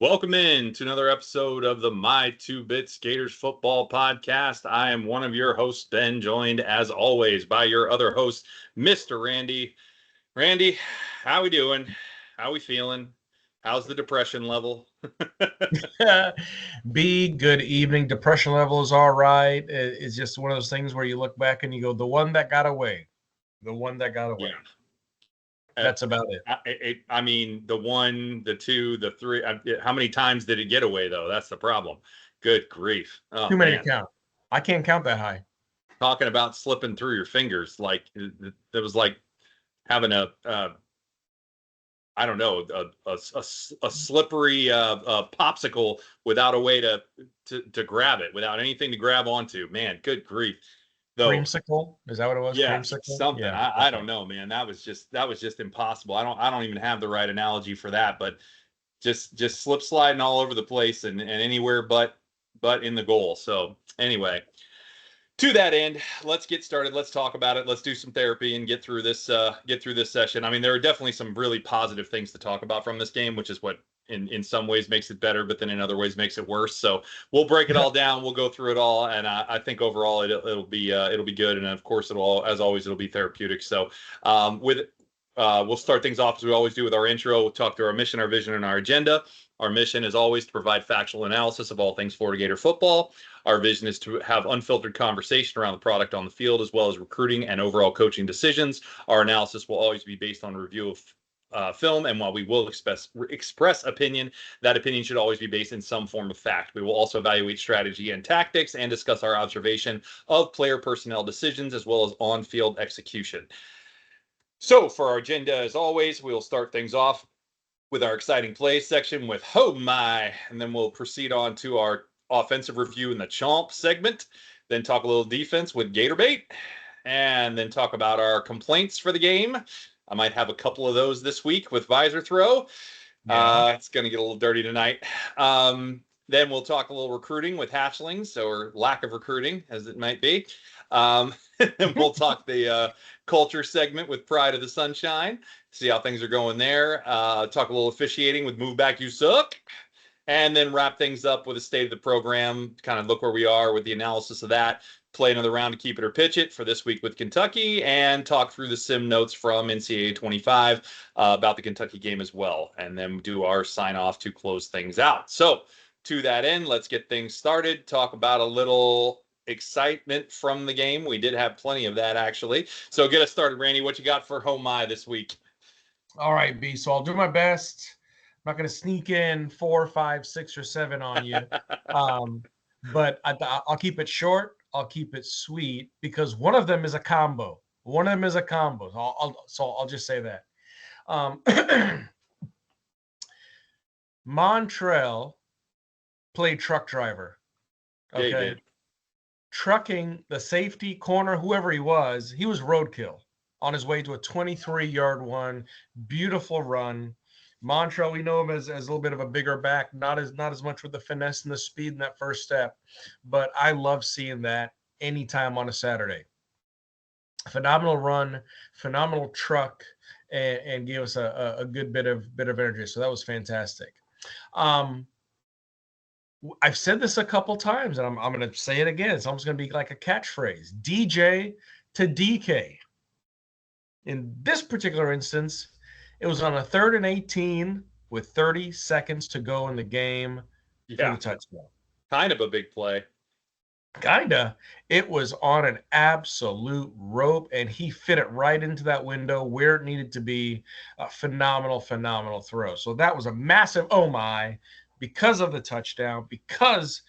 Welcome in to another episode of the My Two Bits Gators Football Podcast. I am one of your hosts, Ben, joined as always by your other host, Mr. Randy. Randy, how we doing? How we feeling? How's the depression level? B, good evening. Depression level is all right. It's just one of those things where you look back and you go, the one that got away, the one that got away. Yeah. That's about it. I mean, the one, the two, the three. How many times did it get away, though? That's the problem. Good grief. Oh, Too many to man. count. I can't count that high. Talking about slipping through your fingers. Like, it was like having I don't know, a slippery popsicle without a way to grab it, without anything to grab onto. Man, good grief. Though, Creamsicle? Is that what it was? yeah, Creamsicle? something. Yeah. I don't know, man. That was just impossible. I don't even have the right analogy for that, but just slip sliding all over the place and anywhere but in the goal. So anyway, to that end, let's get started. Let's talk about it. Let's do some therapy and get through this session. I mean, there are definitely some really positive things to talk about from this game, which is what in some ways makes it better, but then in other ways makes it worse. So we'll break it all down. We'll go through it all, and I think overall it'll be good. And of course, as always, it'll be therapeutic. So we'll start things off as we always do with our intro. We'll talk through our mission, our vision, and our agenda. Our mission is always to provide factual analysis of all things Florida Gator football. Our vision is to have unfiltered conversation around the product on the field, as well as recruiting and overall coaching decisions. Our analysis will always be based on a review of film, and while we will express opinion, that opinion should always be based in some form of fact. We will also evaluate strategy and tactics and discuss our observation of player personnel decisions, as well as on-field execution. So for our agenda, as always, we'll start things off with our exciting plays section with "Oh my," and then we'll proceed on to our offensive review in the Chomp segment, then talk a little defense with Gator Bait, and then talk about our complaints for the game. I might have a couple of those this week with visor throw. Yeah. It's going to get a little dirty tonight. Then we'll talk a little recruiting with hatchlings, or lack of recruiting, as it might be. And we'll talk the culture segment with Pride of the Sunshine, see how things are going there. Talk a little officiating with Move Back You Suck. And then wrap things up with a state of the program, kind of look where we are with the analysis of that, play another round to keep it or pitch it for this week with Kentucky, and talk through the sim notes from NCAA 25 about the Kentucky game as well, and then do our sign off to close things out. So to that end, let's get things started, talk about a little excitement from the game. We did have plenty of that, actually. So get us started, Randy. What you got for Home My this week? All right, B. So I'll do my best. I'm not going to sneak in 4, 5, 6, or 7 on you. But I'll keep it short. I'll keep it sweet because one of them is a combo. One of them is a combo. So I'll just say that. Montrell played truck driver. Okay. Yeah, Trucking the safety corner, whoever he was roadkill on his way to a 23-yard one. Beautiful run. Montrell, we know him as a little bit of a bigger back, not as much with the finesse and the speed in that first step, but I love seeing that anytime on a Saturday. Phenomenal run, phenomenal truck, and gave us a good bit of energy. So that was fantastic. I've said this a couple times, and I'm going to say it again. It's almost going to be like a catchphrase: DJ to DK. In this particular instance, it was on a 3rd and 18 with 30 seconds to go in the game for the touchdown. Kind of a big play. Kinda. It was on an absolute rope, and he fit it right into that window where it needed to be. A phenomenal throw. So that was a massive oh my because of the touchdown, because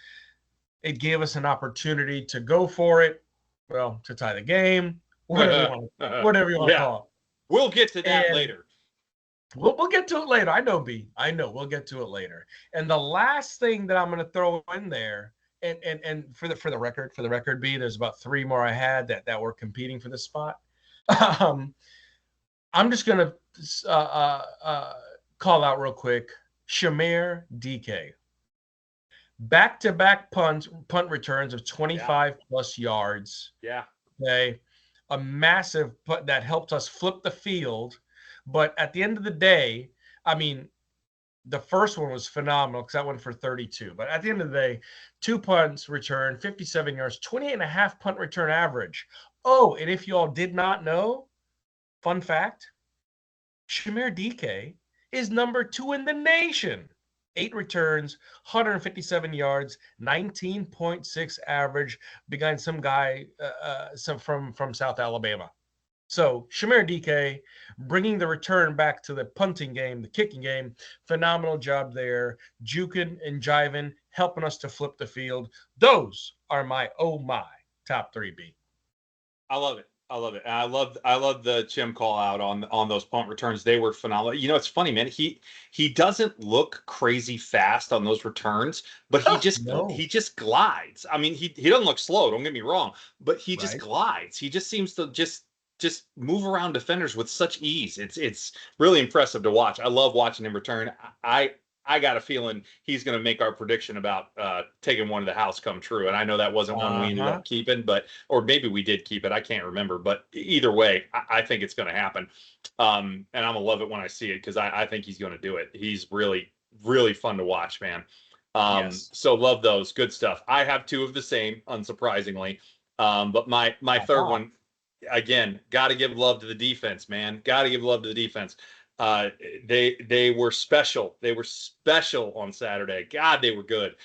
it gave us an opportunity to go for it, well, to tie the game, whatever you want to call it. We'll get to that later. We'll get to it later. I know, B. I know. We'll get to it later. And the last thing that I'm going to throw in there, and for the record, B, there's about 3 more I had that were competing for this spot. I'm just going to call out real quick Shamir DK. Back-to-back punt returns of 25 plus yards. Yeah. Okay. A massive punt that helped us flip the field. But at the end of the day, I mean, The first one was phenomenal because that went for 32. But at the end of the day, 2 punts returned, 57 yards, 28 and a half punt return average. Oh, and if you all did not know, fun fact, Shamir DK is number 2 in the nation. 8 returns, 157 yards, 19.6 average behind some guy from South Alabama. So Shamir DK bringing the return back to the punting game, the kicking game, phenomenal job there. Jukin and Jivin helping us to flip the field. Those are my top 3B. I love it. I love it. And I love the Chim call out on those punt returns. They were phenomenal. You know, it's funny, man. He doesn't look crazy fast on those returns, but he just glides. I mean, he doesn't look slow, don't get me wrong, but he just glides. He just seems to just move around defenders with such ease. It's really impressive to watch. I love watching him return. I got a feeling he's going to make our prediction about taking one to the house come true. And I know that wasn't one we ended up keeping, or maybe we did keep it. I can't remember. But either way, I think it's going to happen. And I'm going to love it when I see it because I think he's going to do it. He's really, really fun to watch, man. Yes. So love those. Good stuff. I have 2 of the same, unsurprisingly. But my third one, again, got to give love to the defense, man. Got to give love to the defense. They were special. They were special on Saturday. God, they were good.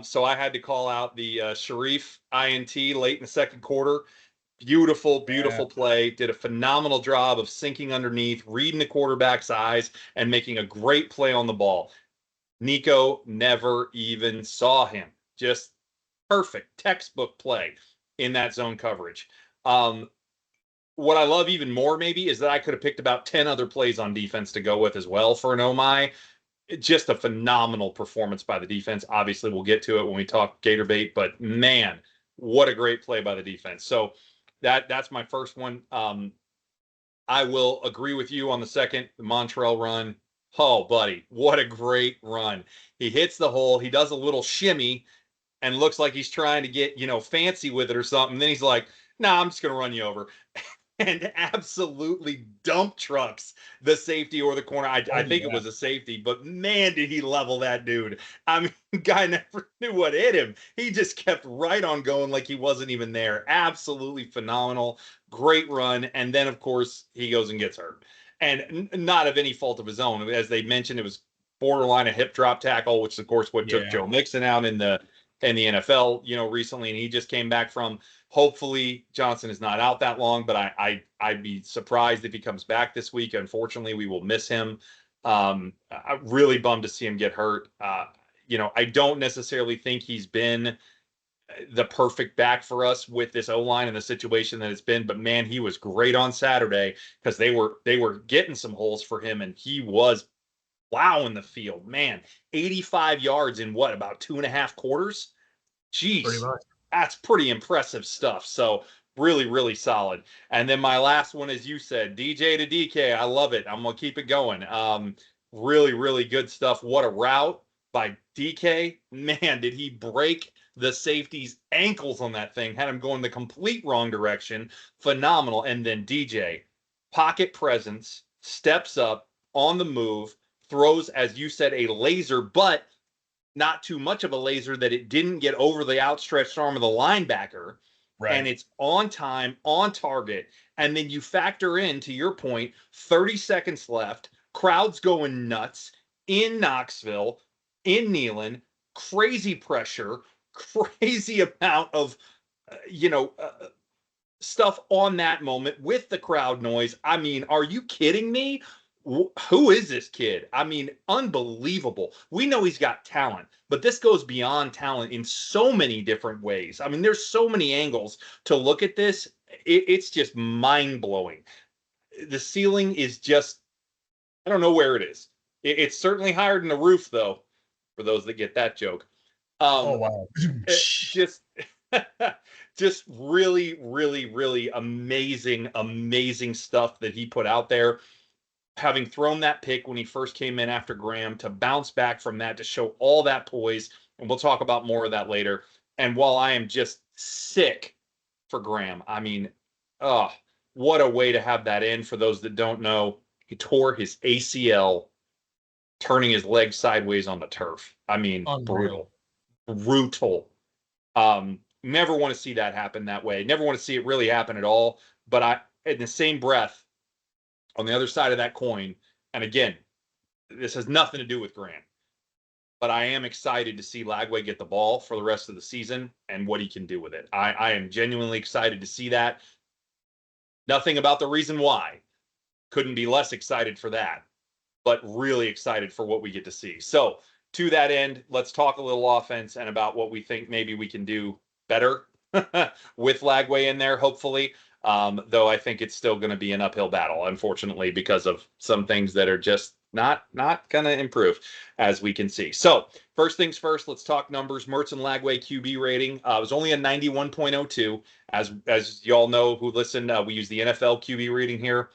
So I had to call out the Sharif INT late in the second quarter. Beautiful play. Did a phenomenal job of sinking underneath, reading the quarterback's eyes, and making a great play on the ball. Nico never even saw him. Just perfect textbook play in that zone coverage. What I love even more maybe is that I could have picked about 10 other plays on defense to go with as well for an Omai. Just a phenomenal performance by the defense. Obviously, we'll get to it when we talk Gator bait, but man, what a great play by the defense. So that's my first one. I will agree with you on the second, the Montrell run. Oh, buddy, what a great run. He hits the hole. He does a little shimmy and looks like he's trying to get, fancy with it or something. Then he's like, nah, I'm just going to run you over. And absolutely dump trucks the safety or the corner. I think it was a safety, but man, did he level that dude. I mean, guy never knew what hit him. He just kept right on going like he wasn't even there. Absolutely phenomenal. Great run. And then, of course, he goes and gets hurt. And not of any fault of his own. As they mentioned, it was borderline a hip drop tackle, which, of course, what took Joe Mixon out in the NFL, recently. And he just came back from. Hopefully Johnson is not out that long, but I'd be surprised if he comes back this week. Unfortunately, we will miss him. I'm really bummed to see him get hurt. I don't necessarily think he's been the perfect back for us with this O-line and the situation that it's been, but man, he was great on Saturday because they were getting some holes for him and he was plowing the field. Man, 85 yards in about 2.5 quarters? Jeez. Pretty much. That's pretty impressive stuff. So really, really solid. And then my last one, as you said, DJ to DK. I love it. I'm going to keep it going. Really, really good stuff. What a route by DK. Man, did he break the safety's ankles on that thing. Had him going the complete wrong direction. Phenomenal. And then DJ, pocket presence, steps up on the move, throws, as you said, a laser, but not too much of a laser that it didn't get over the outstretched arm of the linebacker. Right. And it's on time, on target. And then you factor in, to your point, 30 seconds left, crowds going nuts in Knoxville, in Neyland, crazy pressure, crazy amount of, stuff on that moment with the crowd noise. I mean, are you kidding me? Who is this kid? I mean, unbelievable. We know he's got talent, but this goes beyond talent in so many different ways. I mean, there's so many angles to look at this. It's just mind-blowing. The ceiling is just, I don't know where it is. It's certainly higher than the roof, though, for those that get that joke. Oh, wow. Just really, really, really amazing stuff that he put out there. Having thrown that pick when he first came in after Graham, to bounce back from that, to show all that poise, and we'll talk about more of that later. And while I am just sick for Graham, I mean, what a way to have that in. For those that don't know, he tore his ACL turning his leg sideways on the turf. I mean, Unreal. brutal. Never want to see that happen that way. Never want to see it really happen at all. But in the same breath, on the other side of that coin, and again, this has nothing to do with Grant, but I am excited to see Lagway get the ball for the rest of the season and what he can do with it. I am genuinely excited to see that. Nothing about the reason why. Couldn't be less excited for that, but really excited for what we get to see. So to that end, let's talk a little offense and about what we think maybe we can do better with Lagway in there, hopefully. Though I think it's still going to be an uphill battle, unfortunately, because of some things that are just not going to improve, as we can see. So first things first, let's talk numbers. Mertz and Lagway QB rating was only a 91.02. As you all know who listen, we use the NFL QB rating here.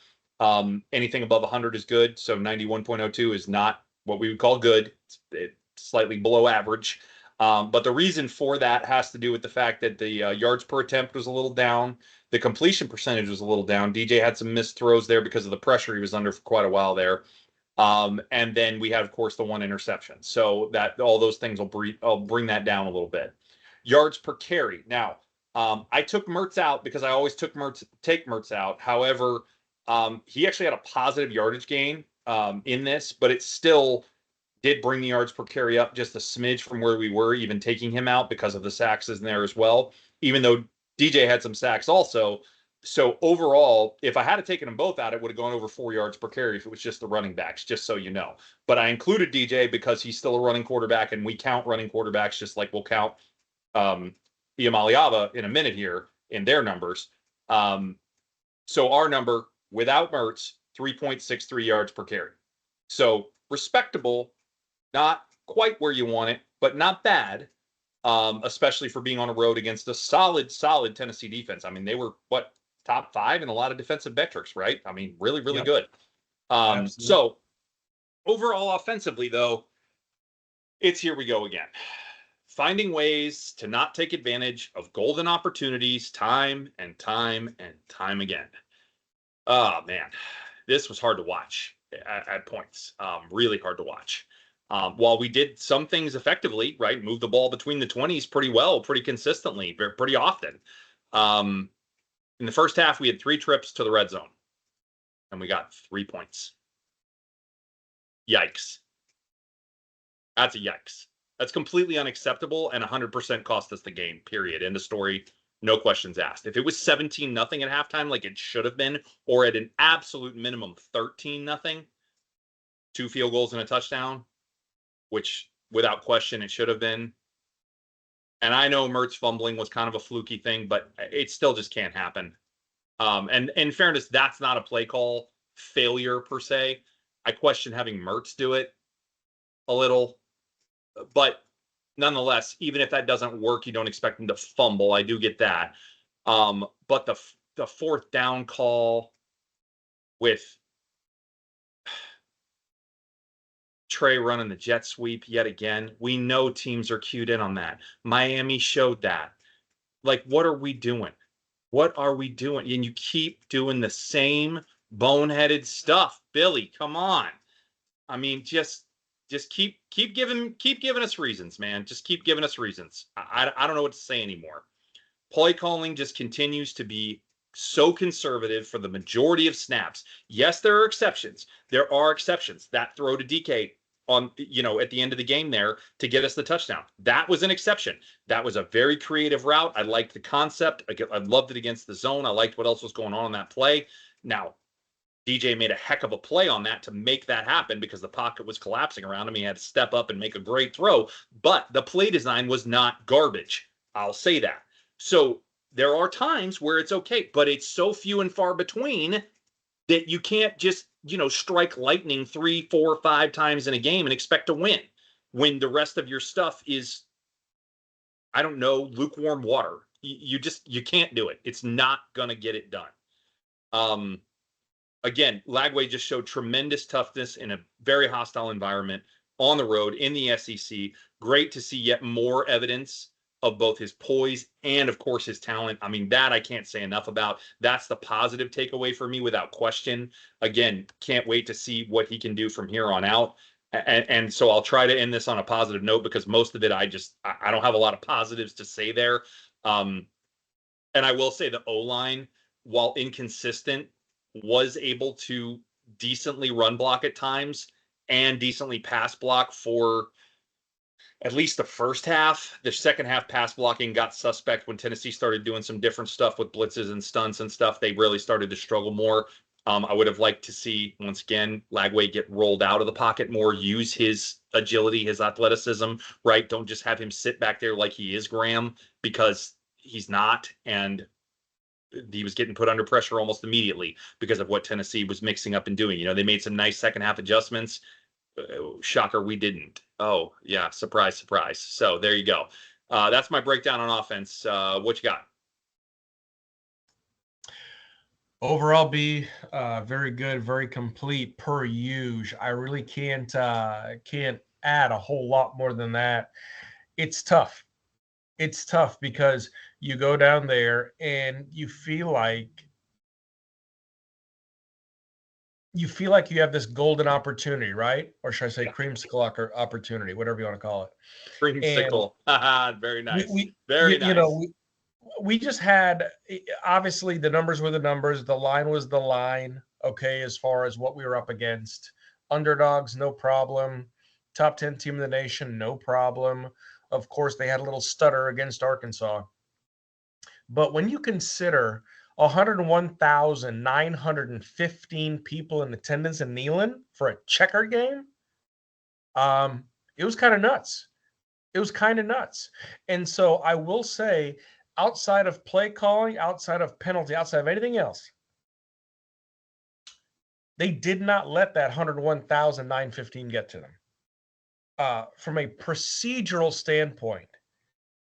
Anything above 100 is good. So 91.02 is not what we would call good. It's slightly below average. But the reason for that has to do with the fact that the yards per attempt was a little down. The completion percentage was a little down. DJ had some missed throws there because of the pressure he was under for quite a while there. And then we had, of course, the one interception. So that all those things I'll bring that down a little bit. Yards per carry. Now, I took Mertz out because I always take Mertz out. However, he actually had a positive yardage gain in this, but it still did bring the yards per carry up just a smidge from where we were, even taking him out because of the sacks in there as well, even though DJ had some sacks also. So overall, if I had taken them both out, it would have gone over 4 yards per carry if it was just the running backs, just so you know. But I included DJ because he's still a running quarterback, and we count running quarterbacks just like we'll count Iamaliava in a minute here in their numbers. So our number, without Mertz, 3.63 yards per carry. So respectable, not quite where you want it, but not bad. Especially for being on the road against a solid Tennessee defense. I mean, they were top 5 in a lot of defensive metrics, right? I mean, really yep. Good. So overall offensively, though, it's here we go again. Finding ways to not take advantage of golden opportunities time and time again. Oh, man, this was hard to watch at points. Really hard to watch. While we did some things effectively, right, move the ball between the 20s pretty well, pretty consistently, pretty often. In the first half, we had 3 trips to the red zone, and we got 3 points. Yikes. That's a yikes. That's completely unacceptable and 100% cost us the game, period. End of story. No questions asked. If it was 17-0 at halftime like it should have been, or at an absolute minimum 13-0, 2 field goals and a touchdown, which without question it should have been. And I know Mertz fumbling was kind of a fluky thing, but it still just can't happen. And in fairness, that's not a play call failure per se. I question having Mertz do it a little, but nonetheless, even if that doesn't work, you don't expect him to fumble. I do get that. But the fourth down call with Trey running the jet sweep yet again. We know teams are cued in on that. Miami showed that. Like, what are we doing? What are we doing? And you keep doing the same boneheaded stuff. Billy, come on. I mean, just keep giving us reasons, man. Just keep giving us reasons. I don't know what to say anymore. Play calling just continues to be so conservative for the majority of snaps. Yes, there are exceptions. There are exceptions. That throw to DK on, at the end of the game there to get us the touchdown. That was an exception. That was a very creative route. I liked the concept. I loved it against the zone. I liked what else was going on that play. Now, DJ made a heck of a play on that to make that happen because the pocket was collapsing around him. He had to step up and make a great throw, but the play design was not garbage. I'll say that. So there are times where it's okay, but it's so few and far between that you can't just, strike lightning 3, 4, 5 times in a game and expect to win when the rest of your stuff is, I don't know, lukewarm water. You can't do it. It's not going to get it done. Again, Lagway just showed tremendous toughness in a very hostile environment on the road in the SEC. Great to see yet more evidence of both his poise and, of course, his talent. I mean, that I can't say enough about. That's the positive takeaway for me without question. Again, can't wait to see what he can do from here on out. And so I'll try to end this on a positive note because most of it I don't have a lot of positives to say there. And I will say the O-line, while inconsistent, was able to decently run block at times and decently pass block for at least the first half. The second half pass blocking got suspect when Tennessee started doing some different stuff with blitzes and stunts and stuff. They really started to struggle more. I would have liked to see, once again, Lagway get rolled out of the pocket more, use his agility, his athleticism, right? Don't just have him sit back there like he is Graham, because he's not. And he was getting put under pressure almost immediately because of what Tennessee was mixing up and doing. They made some nice second half adjustments. Shocker, we didn't. Oh, yeah, surprise, surprise. So there you go. That's my breakdown on offense. What you got? Overall, B, very good, very complete per usual. I really can't add a whole lot more than that. It's tough. It's tough because you go down there and you feel like you have this golden opportunity, right? Or should I say creamsicle opportunity, whatever you want to call it. Creamsicle. Very nice. Very nice. We just had, obviously the numbers were the numbers. The line was the line. Okay. As far as what we were up against, underdogs, no problem. Top 10 team in the nation, no problem. Of course, they had a little stutter against Arkansas. But when you consider 101,915 people in attendance in Neyland for a checker game, it was kind of nuts. It was kind of nuts. And so I will say, outside of play calling, outside of penalty, outside of anything else, they did not let that 101,915 get to them. From a procedural standpoint,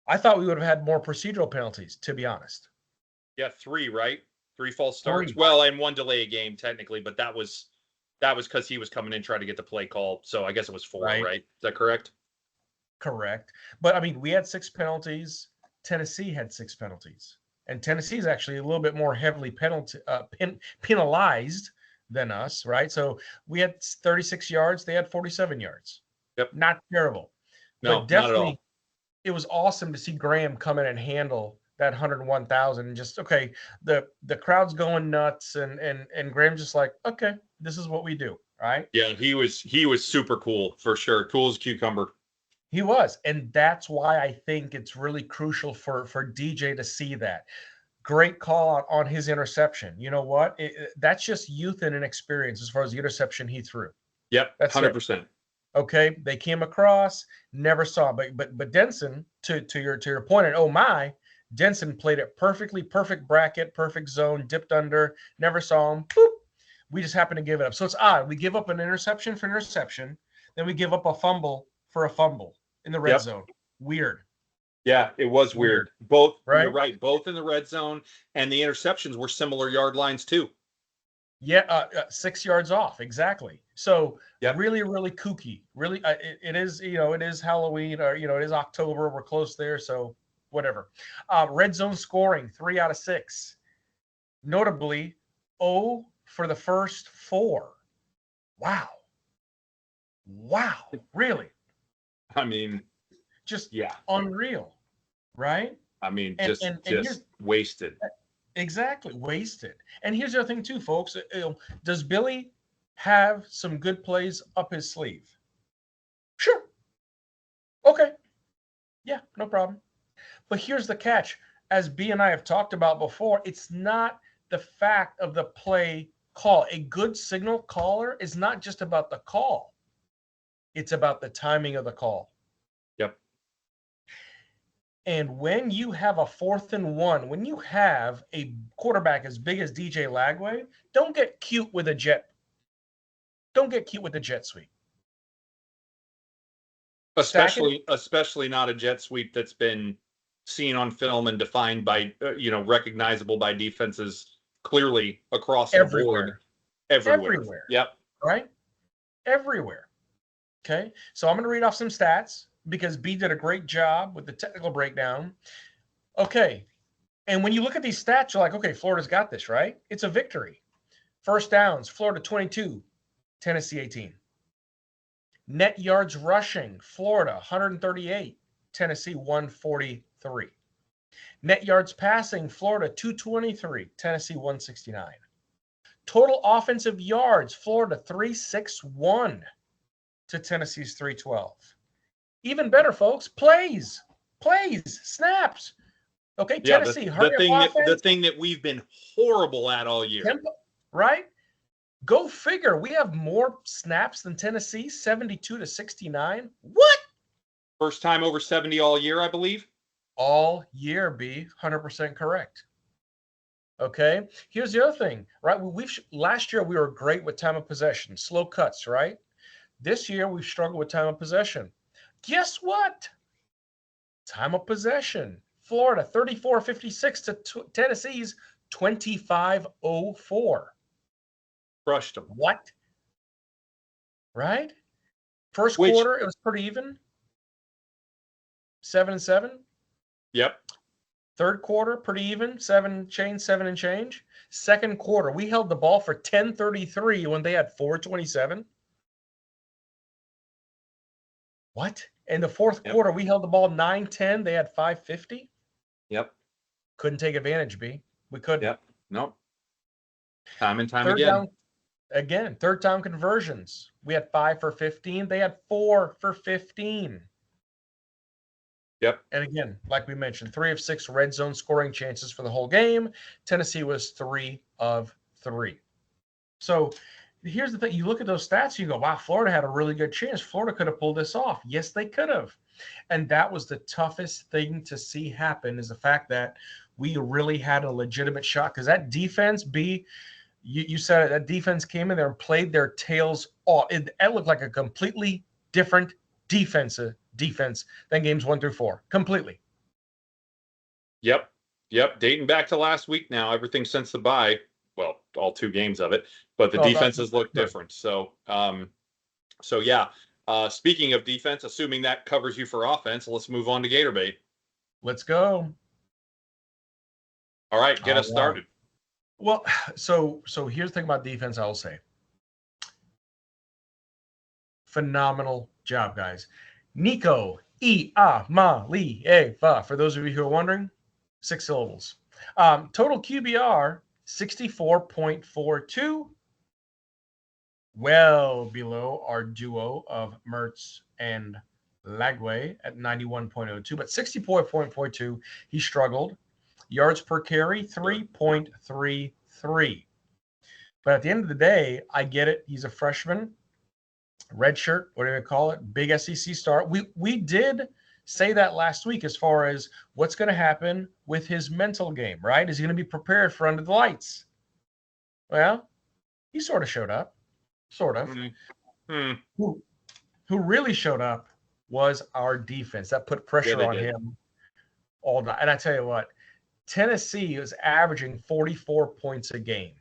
I thought we would have had more procedural penalties, to be honest. Yeah, 3, right? 3 false starts. 3. Well, and 1 delay a game technically, but that was because he was coming in trying to get the play call. So I guess it was 4, right? Is that correct? Correct. But I mean, we had 6 penalties. Tennessee had 6 penalties, and Tennessee is actually a little bit more heavily penalized than us, right? So we had 36 yards. They had 47 yards. Yep. Not terrible. No, but definitely, not at all. It was awesome to see Graham come in and handle that 101,000. And just, okay, the crowd's going nuts, and Graham's just like, okay, this is what we do, right? Yeah, he was super cool for sure. Cool as a cucumber. He was, and that's why I think it's really crucial for DJ to see that. Great call out on his interception. You know what? That's just youth and inexperience as far as the interception he threw. Yep, that's 100%. Okay, they came across, never saw, but Denson, to your point, and oh my, Denson played it perfectly, perfect bracket, perfect zone, dipped under, never saw him. Boop. We just happened to give it up. So it's odd. We give up an interception for interception, then we give up a fumble for a fumble in the red zone. Weird. Yeah, it was weird. Both, right? You're right. Both in the red zone, and the interceptions were similar yard lines too. Yeah, 6 yards off, exactly. So really, really kooky. Really, it is. It is Halloween, or it is October. We're close there, so whatever. Red zone scoring 3 out of 6. Notably, 0 for the first 4. Wow, really. I mean, just unreal, right? I mean, just wasted. Exactly, wasted. And here's the other thing too, folks. Does Billy have some good plays up his sleeve? Sure. Okay. Yeah, no problem. But here's the catch. As B and I have talked about before, it's not the fact of the play call. A good signal caller is not just about the call. It's about the timing of the call. Yep. And when you have a 4th and 1, when you have a quarterback as big as DJ Lagway, don't get cute with a jet. Don't get cute with the jet sweep. Especially not a jet sweep that's been seen on film and defined by, recognizable by defenses clearly across the board. Everywhere. Yep. Right? Everywhere. Okay, so I'm going to read off some stats because B did a great job with the technical breakdown. Okay, and when you look at these stats, you're like, okay, Florida's got this, right? It's a victory. First downs, Florida 22, Tennessee 18. Net yards rushing, Florida 138, Tennessee 143. Net yards passing, Florida 223, Tennessee 169. Total offensive yards, Florida 361 to Tennessee's 312. Even better, folks, plays, snaps. Okay, Yeah, Tennessee, the hurry up the offense, thing that we've been horrible at all year. tempo, right? Go figure. We have more snaps than Tennessee, 72 to 69. What? First time over 70 all year, I believe. All year, B, 100% correct. Okay. Here's the other thing, right? Last year we were great with time of possession, slow cuts, right? This year we've struggled with time of possession. Guess what? Time of possession. Florida 34-56 to Tennessee's 25-04. Crushed them. What? Right? First Which, quarter, it was pretty even. 7-7. Yep. Third quarter, pretty even. 7 and change. Second quarter, we held the ball for 10:33 when they had 4:27. What? In the fourth quarter, we held the ball 9:10. They had 5:50. Yep. Couldn't take advantage, B. We couldn't. Yep. Nope. Time and time Third again. down, again, third down conversions. We had 5 for 15. They had 4 for 15. Yep. And again, like we mentioned, 3 of 6 red zone scoring chances for the whole game. Tennessee was 3 of 3. So here's the thing. You look at those stats, you go, wow, Florida had a really good chance. Florida could have pulled this off. Yes, they could have. And that was the toughest thing to see happen, is the fact that we really had a legitimate shot. Because that defense, B, you said it, that defense came in there and played their tails off. It looked like a completely different defense than games 1 through 4. Completely. Yep. Dating back to last week now, everything since the bye, well, all 2 games of it, but the defenses look different. So, yeah. Speaking of defense, assuming that covers you for offense, let's move on to Gator Bait. Let's go. All right, get us started. Well, so here's the thing about defense, I'll say. Phenomenal job, guys. Nico Iamaleava, for those of you who are wondering, 6 syllables. Total QBR, 64.42. Well below our duo of Mertz and Lagway at 91.02, but 64.42. He struggled. Yards per carry, 3.33. But at the end of the day, I get it. He's a freshman, red shirt, whatever you call it, big SEC start. We did say that last week as far as what's going to happen with his mental game, right? Is he going to be prepared for under the lights? Well, he sort of showed up. Sort of. Who really showed up was our defense. That put pressure on him all night. And I tell you what, Tennessee was averaging 44 points a game.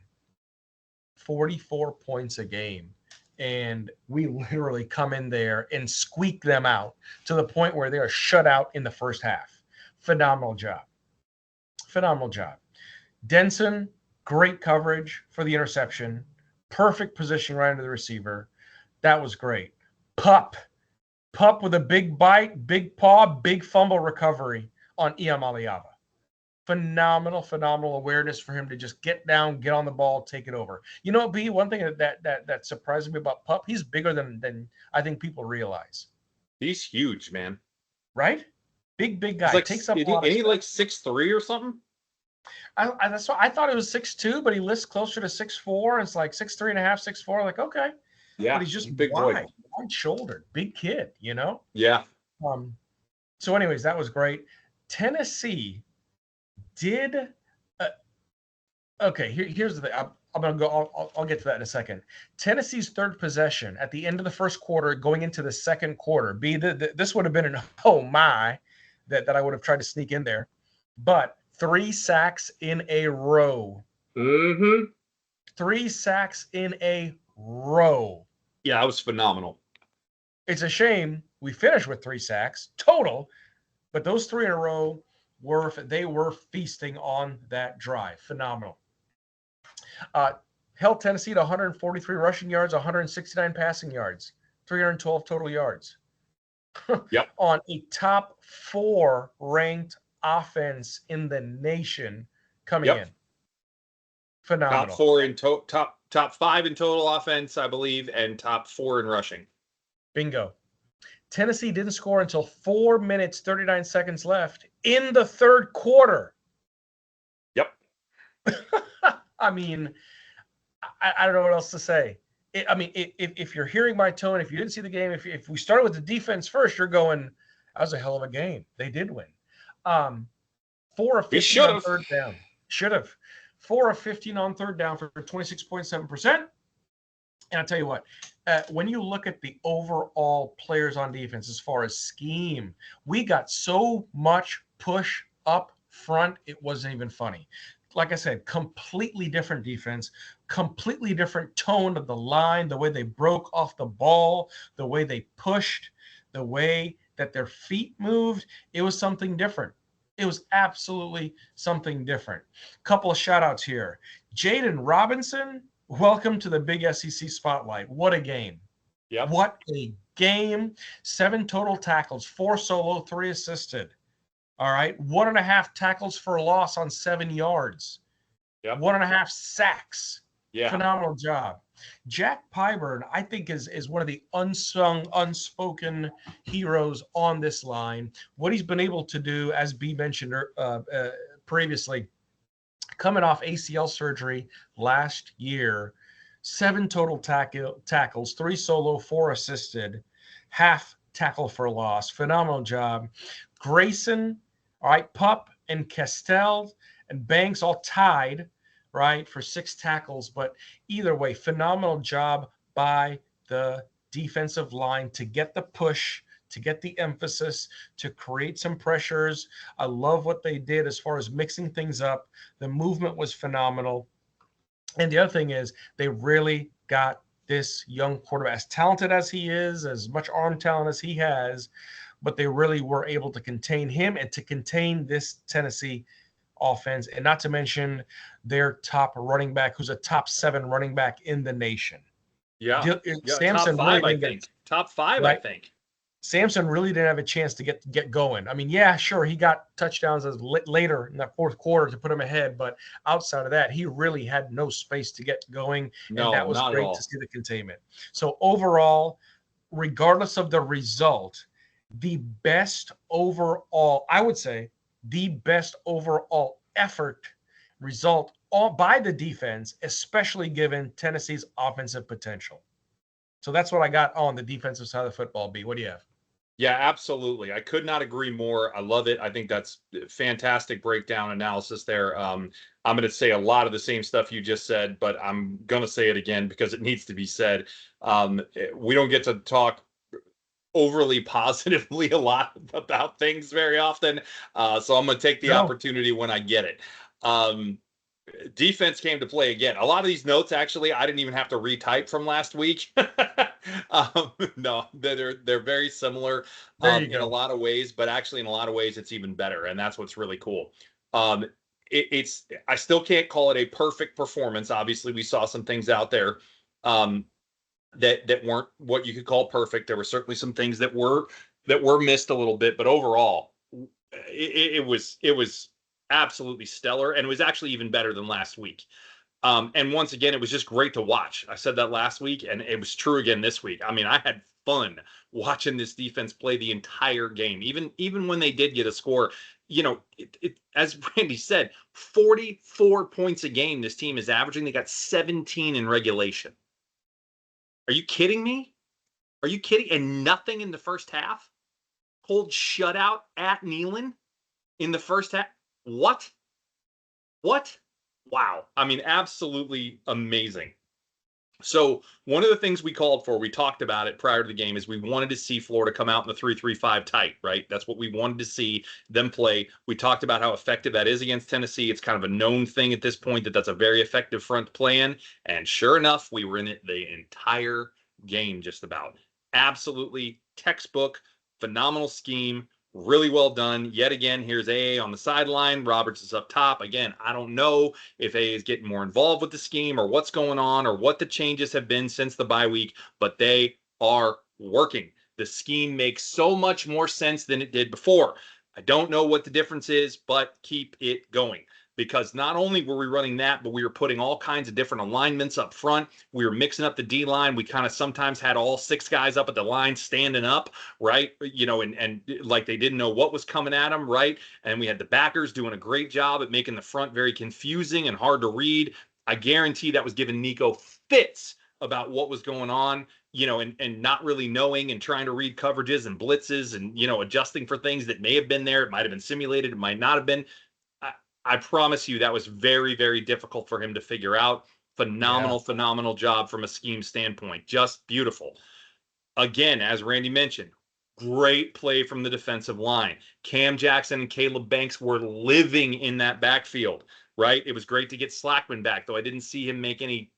44 points a game. And we literally come in there and squeak them out to the point where they are shut out in the first half. Phenomenal job. Denson, great coverage for the interception. Perfect position right into the receiver. That was great. Pup with a big bite, big paw, big fumble recovery on Iamaleava. Phenomenal awareness for him to just get down, get on the ball, take it over. You know, B, one thing that surprised me about Pup, he's bigger than I think people realize. He's huge, man. Right? Big guy. Like, takes up a lot of space. Like 6'3" or something? That's why I thought it was 6'2", but he lists closer to 6'4". It's like 6'3 and a half, 6'4". Like, okay. Yeah. But he's just big wide-shouldered, big kid, you know? Yeah. So anyways, that was great. Tennessee did okay, here's the thing. I'm gonna go. I'll get to that in a second. Tennessee's third possession at the end of the first quarter, going into the second quarter. This would have been an oh my that I would have tried to sneak in there, but 3 sacks in a row. 3 sacks in a row. Yeah, that was phenomenal. It's a shame we finished with 3 sacks total, but those 3 in a row were feasting on that drive. Phenomenal. Held Tennessee to 143 rushing yards, 169 passing yards. 312 total yards. Yep. On a top 4 ranked offense in the nation coming Yep. in. Top Phenomenal. 4 in top 5 in total offense, I believe, and top 4 in rushing. Bingo. Tennessee didn't score until 4 minutes, 39 seconds left in the third quarter. Yep. I mean, I don't know what else to say. If you're hearing my tone, if you didn't see the game, if we started with the defense first, you're going, that was a hell of a game. They did win. 4 of 15 on third down. Should have. 4 of 15 on third down for 26.7%. And I'll tell you what, when you look at the overall players on defense as far as scheme, we got so much push up front, it wasn't even funny. Like I said, completely different defense, completely different tone of the line, the way they broke off the ball, the way they pushed, the way that their feet moved. It was something different. It was absolutely something different. Couple of shout outs here. Jaden Robinson, welcome to the big SEC spotlight. What a game. Yep. What a game. 7 total tackles, 4 solo, 3 assisted. All right. 1.5 tackles for a loss on 7 yards. Yep. 1.5 sacks. Yeah. Phenomenal job. Jack Pyburn, I think, is one of the unsung, unspoken heroes on this line. What he's been able to do, as B mentioned previously, coming off ACL surgery last year, 7 total tackles, 3 solo, 4 assisted, half tackle for loss. Phenomenal job. Grayson, all right, Pup and Castell and Banks all tied, right, for 6 tackles. But either way, phenomenal job by the defensive line to get the push, to get the emphasis, to create some pressures. I love what they did as far as mixing things up. The movement was phenomenal. And the other thing is they really got this young quarterback, as talented as he is, as much arm talent as he has, but they really were able to contain him and to contain this Tennessee offense, and not to mention their top running back, who's a top 7 running back in the nation. Yeah. Samson top 5, really I think. Top 5, right? I think. Samson really didn't have a chance to get going. I mean, yeah, sure, he got touchdowns later in that fourth quarter to put him ahead, but outside of that, he really had no space to get going, and that was great to see the containment. So overall, regardless of the result, the best overall, I would say, the best overall effort result by the defense, especially given Tennessee's offensive potential. So that's what I got on the defensive side of the football, B. What do you have? Yeah, absolutely. I could not agree more. I love it. I think that's fantastic breakdown analysis there. I'm going to say a lot of the same stuff you just said, but I'm going to say it again because it needs to be said. We don't get to talk overly positively a lot about things very often. So I'm going to take the opportunity when I get it. Defense came to play again. A lot of these notes, actually, I didn't even have to retype from last week. No, they're very similar in a lot of ways, but actually in a lot of ways it's even better, and that's what's really cool. I still can't call it a perfect performance. Obviously, we saw some things out there that weren't what you could call perfect. There were certainly some things that were missed a little bit, but overall, it was absolutely stellar, and it was actually even better than last week. And once again, it was just great to watch. I said that last week, and it was true again this week. I mean, I had fun watching this defense play the entire game, even when they did get a score. You know, as Randy said, 44 points a game this team is averaging. They got 17 in regulation. Are you kidding me? Are you kidding? And nothing in the first half? Cold shutout at Neyland in the first half? What? Wow. I mean, absolutely amazing. So one of the things we called for, we talked about it prior to the game, is we wanted to see Florida come out in the 3-3-5 tight, right? That's what we wanted to see them play. We talked about how effective that is against Tennessee. It's kind of a known thing at this point that that's a very effective front plan. And sure enough, we were in it the entire game just about. Absolutely textbook, phenomenal scheme. Really well done. Yet again, here's AA on the sideline. Roberts is up top. Again, I don't know if AA is getting more involved with the scheme or what's going on or what the changes have been since the bye week, but they are working. The scheme makes so much more sense than it did before. I don't know what the difference is, but keep it going. Because not only were we running that, but we were putting all kinds of different alignments up front. We were mixing up the D line. We kind of sometimes had all 6 guys up at the line standing up, right? And like they didn't know what was coming at them, right? And we had the backers doing a great job at making the front very confusing and hard to read. I guarantee that was giving Nico fits about what was going on, and not really knowing and trying to read coverages and blitzes and, adjusting for things that may have been there. It might have been simulated. It might not have been. I promise you that was very, very difficult for him to figure out. Phenomenal job from a scheme standpoint. Just beautiful. Again, as Randy mentioned, great play from the defensive line. Cam Jackson and Caleb Banks were living in that backfield, right? It was great to get Slackman back, though I didn't see him make any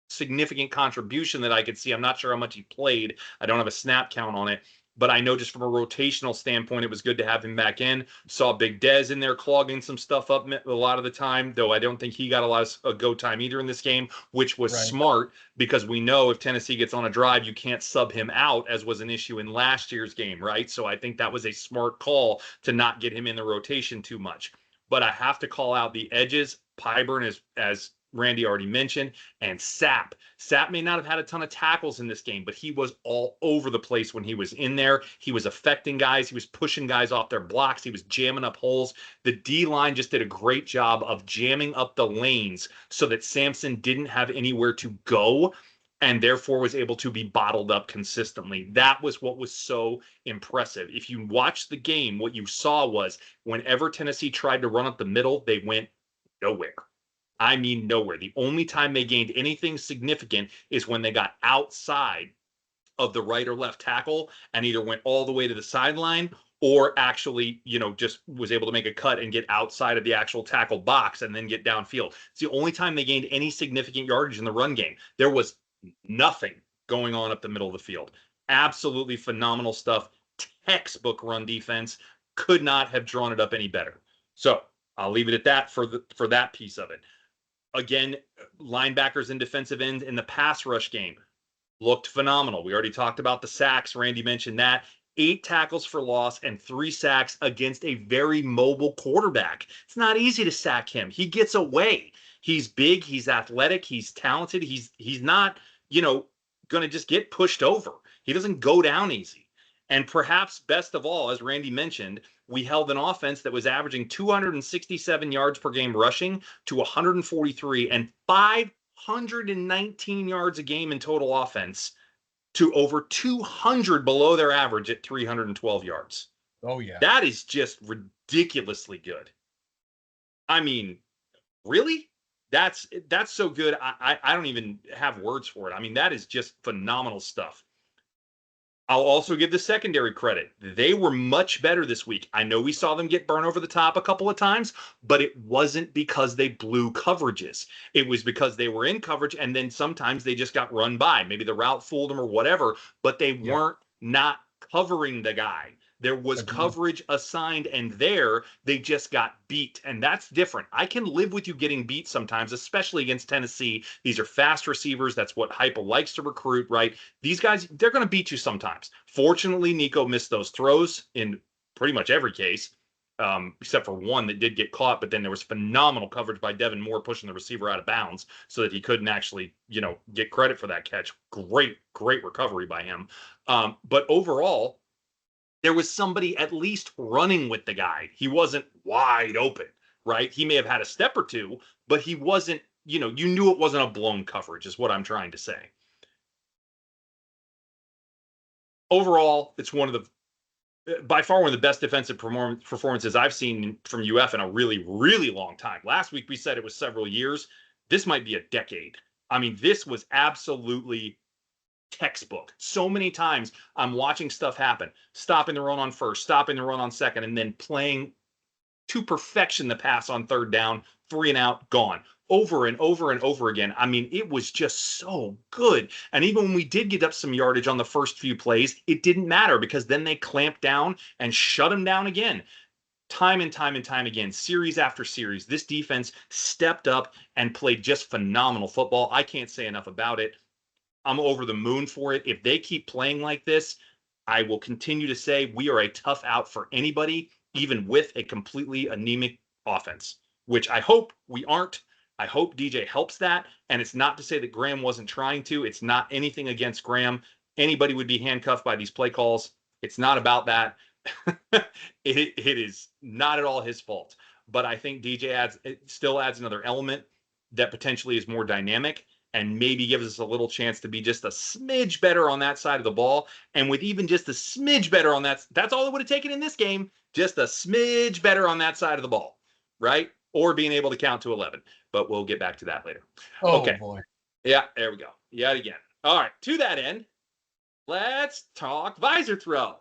significant contribution that I could see. I'm not sure how much he played. I don't have a snap count on it. But I know just from a rotational standpoint, it was good to have him back in. Saw Big Dez in there clogging some stuff up a lot of the time, though I don't think he got a lot of go time either in this game, which was smart because we know if Tennessee gets on a drive, you can't sub him out, as was an issue in last year's game, right? So I think that was a smart call to not get him in the rotation too much. But I have to call out the edges. Pyburn, as Randy already mentioned, and Sapp. Sapp may not have had a ton of tackles in this game, but he was all over the place when he was in there. He was affecting guys. He was pushing guys off their blocks. He was jamming up holes. The D-line just did a great job of jamming up the lanes so that Sampson didn't have anywhere to go and therefore was able to be bottled up consistently. That was what was so impressive. If you watch the game, what you saw was whenever Tennessee tried to run up the middle, they went nowhere. I mean, nowhere. The only time they gained anything significant is when they got outside of the right or left tackle and either went all the way to the sideline or actually, just was able to make a cut and get outside of the actual tackle box and then get downfield. It's the only time they gained any significant yardage in the run game. There was nothing going on up the middle of the field. Absolutely phenomenal stuff. Textbook run defense. Could not have drawn it up any better. So I'll leave it at that for that piece of it. Again, linebackers and defensive ends in the pass rush game looked phenomenal. We already talked about the sacks. Randy mentioned that. 8 tackles for loss and 3 sacks against a very mobile quarterback. It's not easy to sack him. He gets away. He's big. He's athletic. He's talented. He's not, going to just get pushed over. He doesn't go down easy. And perhaps best of all, as Randy mentioned, we held an offense that was averaging 267 yards per game rushing to 143 and 519 yards a game in total offense to over 200 below their average at 312 yards. Oh, yeah. That is just ridiculously good. I mean, really? That's so good. I don't even have words for it. I mean, that is just phenomenal stuff. I'll also give the secondary credit. They were much better this week. I know we saw them get burned over the top a couple of times, but it wasn't because they blew coverages. It was because they were in coverage and then sometimes they just got run by. Maybe the route fooled them or whatever, but they weren't not covering the guy. There was coverage assigned, and there they just got beat. And that's different. I can live with you getting beat sometimes, especially against Tennessee. These are fast receivers. That's what Heupel likes to recruit, right? These guys, they're going to beat you sometimes. Fortunately, Nico missed those throws in pretty much every case, except for one that did get caught. But then there was phenomenal coverage by Devin Moore pushing the receiver out of bounds so that he couldn't actually, get credit for that catch. Great recovery by him. But overall, there was somebody at least running with the guy. He wasn't wide open, right? He may have had a step or two, but he wasn't, you knew it wasn't a blown coverage is what I'm trying to say. Overall, it's by far one of the best defensive performances I've seen from UF in a really, really long time. Last week, we said it was several years. This might be a decade. I mean, this was absolutely textbook. So many times I'm watching stuff happen, stopping the run on first, stopping the run on second, and then playing to perfection the pass on third down, 3 and out, gone. Over and over and over again. I mean, it was just so good. And even when we did get up some yardage on the first few plays, it didn't matter because then they clamped down and shut them down again. Time and time and time again, series after series, this defense stepped up and played just phenomenal football. I can't say enough about it. I'm over the moon for it. If they keep playing like this, I will continue to say we are a tough out for anybody, even with a completely anemic offense, which I hope we aren't. I hope DJ helps that. And it's not to say that Graham wasn't trying to. It's not anything against Graham. Anybody would be handcuffed by these play calls. It's not about that. it is not at all his fault. But I think DJ still adds another element that potentially is more dynamic and maybe gives us a little chance to be just a smidge better on that side of the ball. And with even just a smidge better on that's all it would have taken in this game. Just a smidge better on that side of the ball, right? Or being able to count to 11. But we'll get back to that later. Oh, okay. Boy. Yeah, there we go. Yet again. All right. To that end, let's talk visor throw.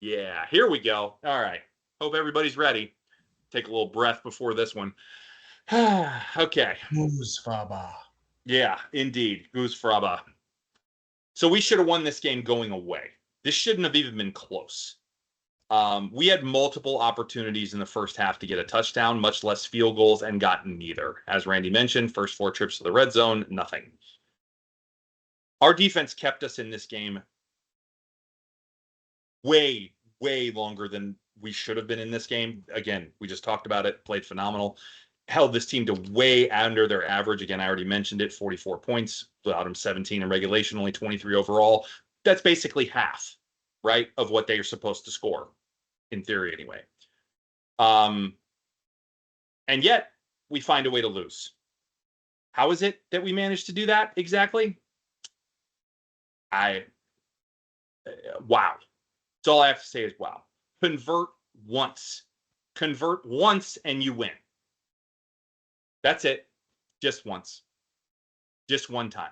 Yeah, here we go. All right. Hope everybody's ready. Take a little breath before this one. Okay. Goose Faba. Yeah, indeed. Goose Fraba. So we should have won this game going away. This shouldn't have even been close. We had multiple opportunities in the first half to get a touchdown, much less field goals, and gotten neither. As Randy mentioned, first 4 trips to the red zone, nothing. Our defense kept us in this game way, way longer than we should have been in this game. Again, we just talked about it, played phenomenal. Held this team to way under their average. Again, I already mentioned it, 44 points, allowed them 17 in regulation, only 23 overall. That's basically half, right, of what they are supposed to score, in theory anyway. And yet, we find a way to lose. How is it that we managed to do that exactly? Wow. That's all I have to say is wow. Convert once. Convert once and you win. That's it. Just once. Just one time.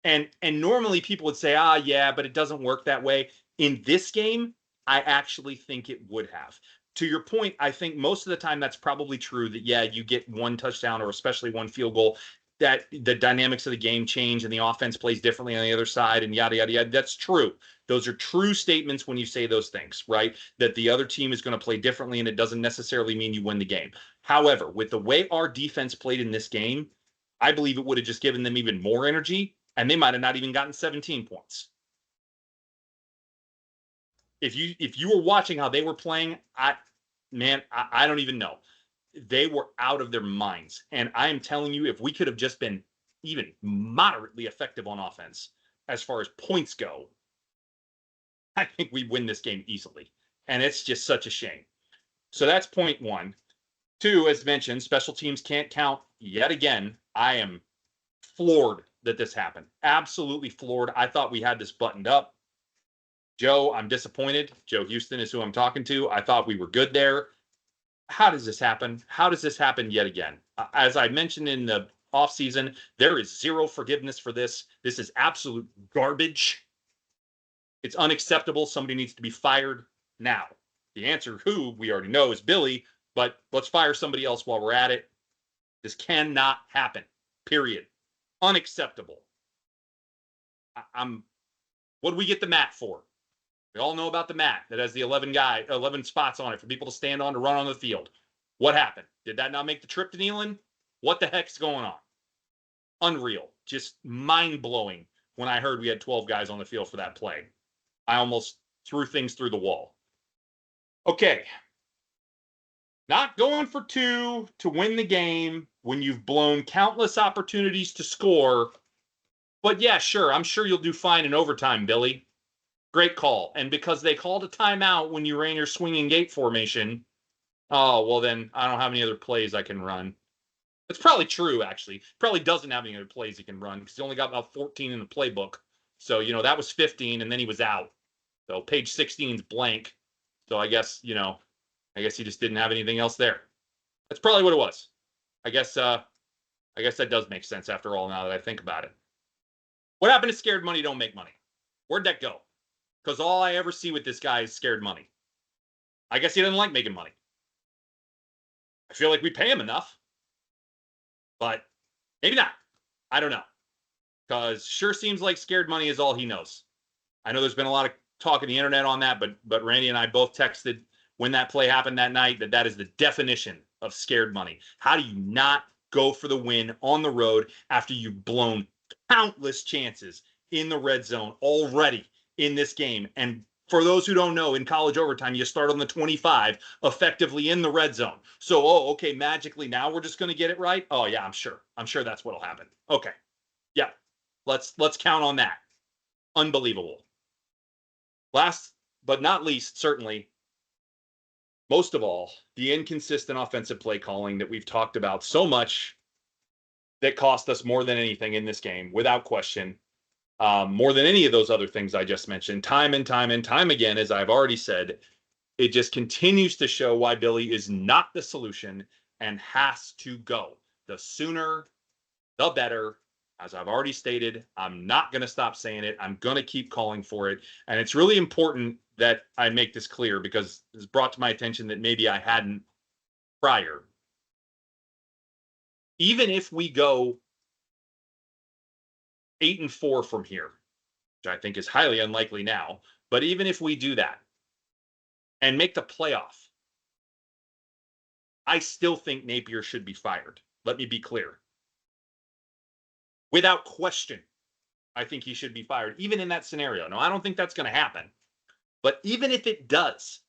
And normally people would say, yeah, but it doesn't work that way. In this game, I actually think it would have. To your point, I think most of the time that's probably true that, yeah, you get one touchdown or especially one field goal, that the dynamics of the game change and the offense plays differently on the other side and yada, yada, yada. That's true. Those are true statements when you say those things, right? That the other team is going to play differently and it doesn't necessarily mean you win the game. However, with the way our defense played in this game, I believe it would have just given them even more energy and they might have not even gotten 17 points. If you were watching how they were playing, I don't even know. They were out of their minds. And I am telling you, if we could have just been even moderately effective on offense as far as points go, I think we win this game easily. And it's just such a shame. So that's point 1. 2, as mentioned, special teams can't count yet again. I am floored that this happened. Absolutely floored. I thought we had this buttoned up. Joe, I'm disappointed. Joe Houston is who I'm talking to. I thought we were good there. How does this happen? How does this happen yet again? As I mentioned in the offseason, there is zero forgiveness for this. This is absolute garbage. It's unacceptable. Somebody needs to be fired now. The answer, who we already know, is Billy, but let's fire somebody else while we're at it. This cannot happen. Period. Unacceptable. What do we get the mat for? We all know about the mat that has the 11 spots on it for people to stand on to run on the field. What happened? Did that not make the trip to Neyland? What the heck's going on? Unreal. Just mind-blowing when I heard we had 12 guys on the field for that play. I almost threw things through the wall. Okay. Not going for 2 to win the game when you've blown countless opportunities to score. But yeah, sure. I'm sure you'll do fine in overtime, Billy. Great call. And because they called a timeout when you ran your swinging gate formation, oh, well, then I don't have any other plays I can run. It's probably true, actually. Probably doesn't have any other plays he can run because he only got about 14 in the playbook. So, that was 15, and then he was out. So page 16 is blank. So I guess he just didn't have anything else there. That's probably what it was. I guess that does make sense after all now that I think about it. What happened to scared money don't make money? Where'd that go? Because all I ever see with this guy is scared money. I guess he doesn't like making money. I feel like we pay him enough. But maybe not. I don't know. Because sure seems like scared money is all he knows. I know there's been a lot of talk on the internet on that, but Randy and I both texted when that play happened that night that is the definition of scared money. How do you not go for the win on the road after you've blown countless chances in the red zone already in this game. And for those who don't know, in college overtime, you start on the 25, effectively in the red zone. So, okay, magically now we're just going to get it right. Oh yeah, I'm sure that's what'll happen. Okay, yeah, let's count on that. Unbelievable. Last but not least, certainly, most of all, the inconsistent offensive play calling that we've talked about so much that cost us more than anything in this game, without question. More than any of those other things I just mentioned, time and time again, as I've already said, it just continues to show why Billy is not the solution and has to go. The sooner, the better. As I've already stated, I'm not going to stop saying it. I'm going to keep calling for it. And it's really important that I make this clear because it's brought to my attention that maybe I hadn't prior. Even if we go 8-4 from here, which I think is highly unlikely now, but even if we do that and make the playoff, I still think Napier should be fired. Let me be clear. Without question, I think he should be fired, even in that scenario. Now, I don't think that's going to happen. But even if it does,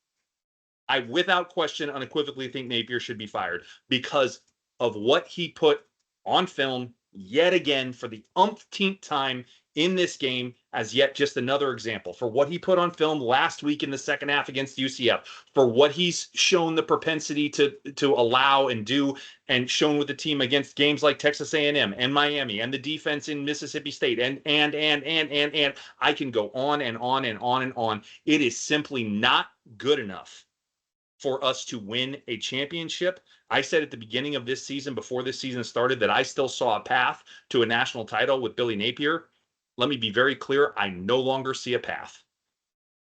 I, without question, unequivocally think Napier should be fired because of what he put on film yet again for the umpteenth time in this game, as yet just another example for what he put on film last week in the second half against UCF, for what he's shown the propensity to allow and do, and shown with the team against games like Texas A&M and Miami and the defense in Mississippi State, and I can go on and on and on and on. It is simply not good enough for us to win a championship. I said at the beginning of this season, before this season started, that I still saw a path to a national title with Billy Napier. Let me be very clear. I no longer see a path.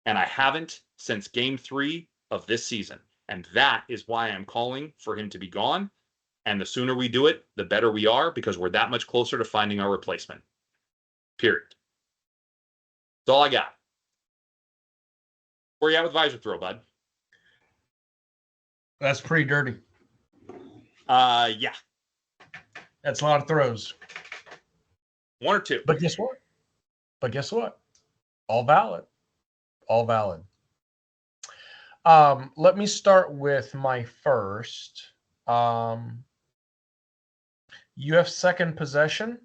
And I haven't since game 3 of this season. And that is why I'm calling for him to be gone. And the sooner we do it, the better we are, because we're that much closer to finding our replacement. Period. That's all I got. Where you at with visor throw, bud? That's pretty dirty. Yeah. That's a lot of throws. 1 or 2. But guess what? All valid. All valid. Let me start with my first. You have second possession.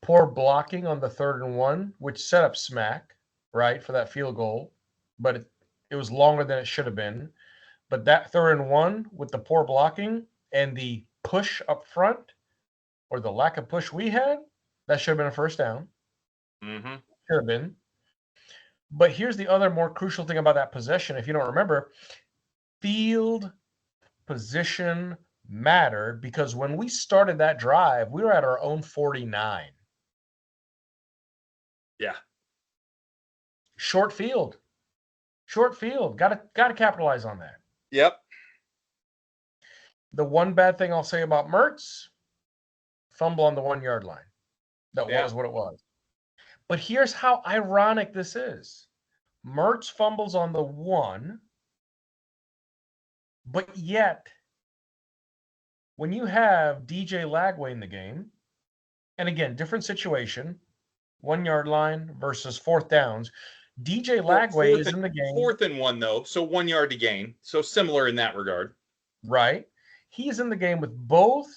Poor blocking on the 3rd and 1, which set up Smack, right, for that field goal. But it was longer than it should have been. But that 3rd and 1 with the poor blocking and the push up front, or the lack of push we had, that should have been a first down. Mm-hmm. Should have been. But here's the other more crucial thing about that possession. If you don't remember, field position mattered because when we started that drive, we were at our own 49. Yeah. Short field. Got to capitalize on that. Yep. The one bad thing I'll say about Mertz, fumble on the 1-yard line. That was what it was. But here's how ironic this is. Mertz fumbles on the 1, but yet when you have DJ Lagway in the game, and again, different situation, 1-yard line versus 4th downs, DJ Lagway is in the game. 4th and 1, though, so 1 yard to gain. So similar in that regard. Right. He's in the game with both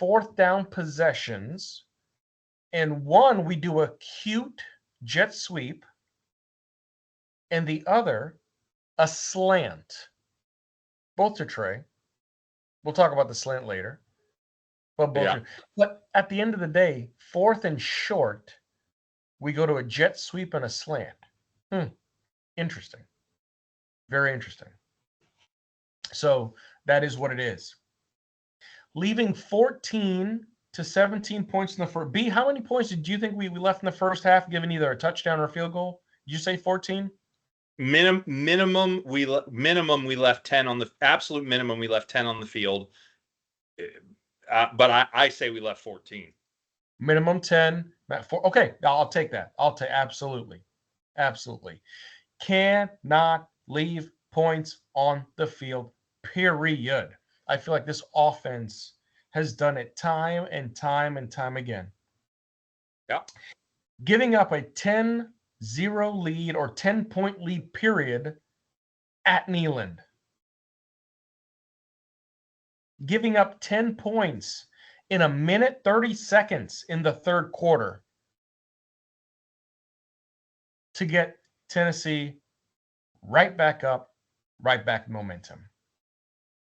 4th down possessions. And one, we do a cute jet sweep. And the other, a slant. Both to Trey. We'll talk about the slant later. But But at the end of the day, 4th and short, we go to a jet sweep and a slant. Interesting. Very interesting. So that is what it is. Leaving 14 to 17 points in the first. B, how many points did you think we left in the first half, given either a touchdown or a field goal? Did you say 14? Minimum we left 10 on the absolute minimum. We left 10 on the field. But I say we left 14. Minimum 10. Okay, I'll take that. Absolutely. Cannot leave points on the field, period. I feel like this offense has done it time and time again. Yeah. Giving up a 10-0 lead or 10-point lead period at Neyland. Giving up 10 points in 1 minute 30 seconds in the third quarter to get Tennessee right back up, right back momentum.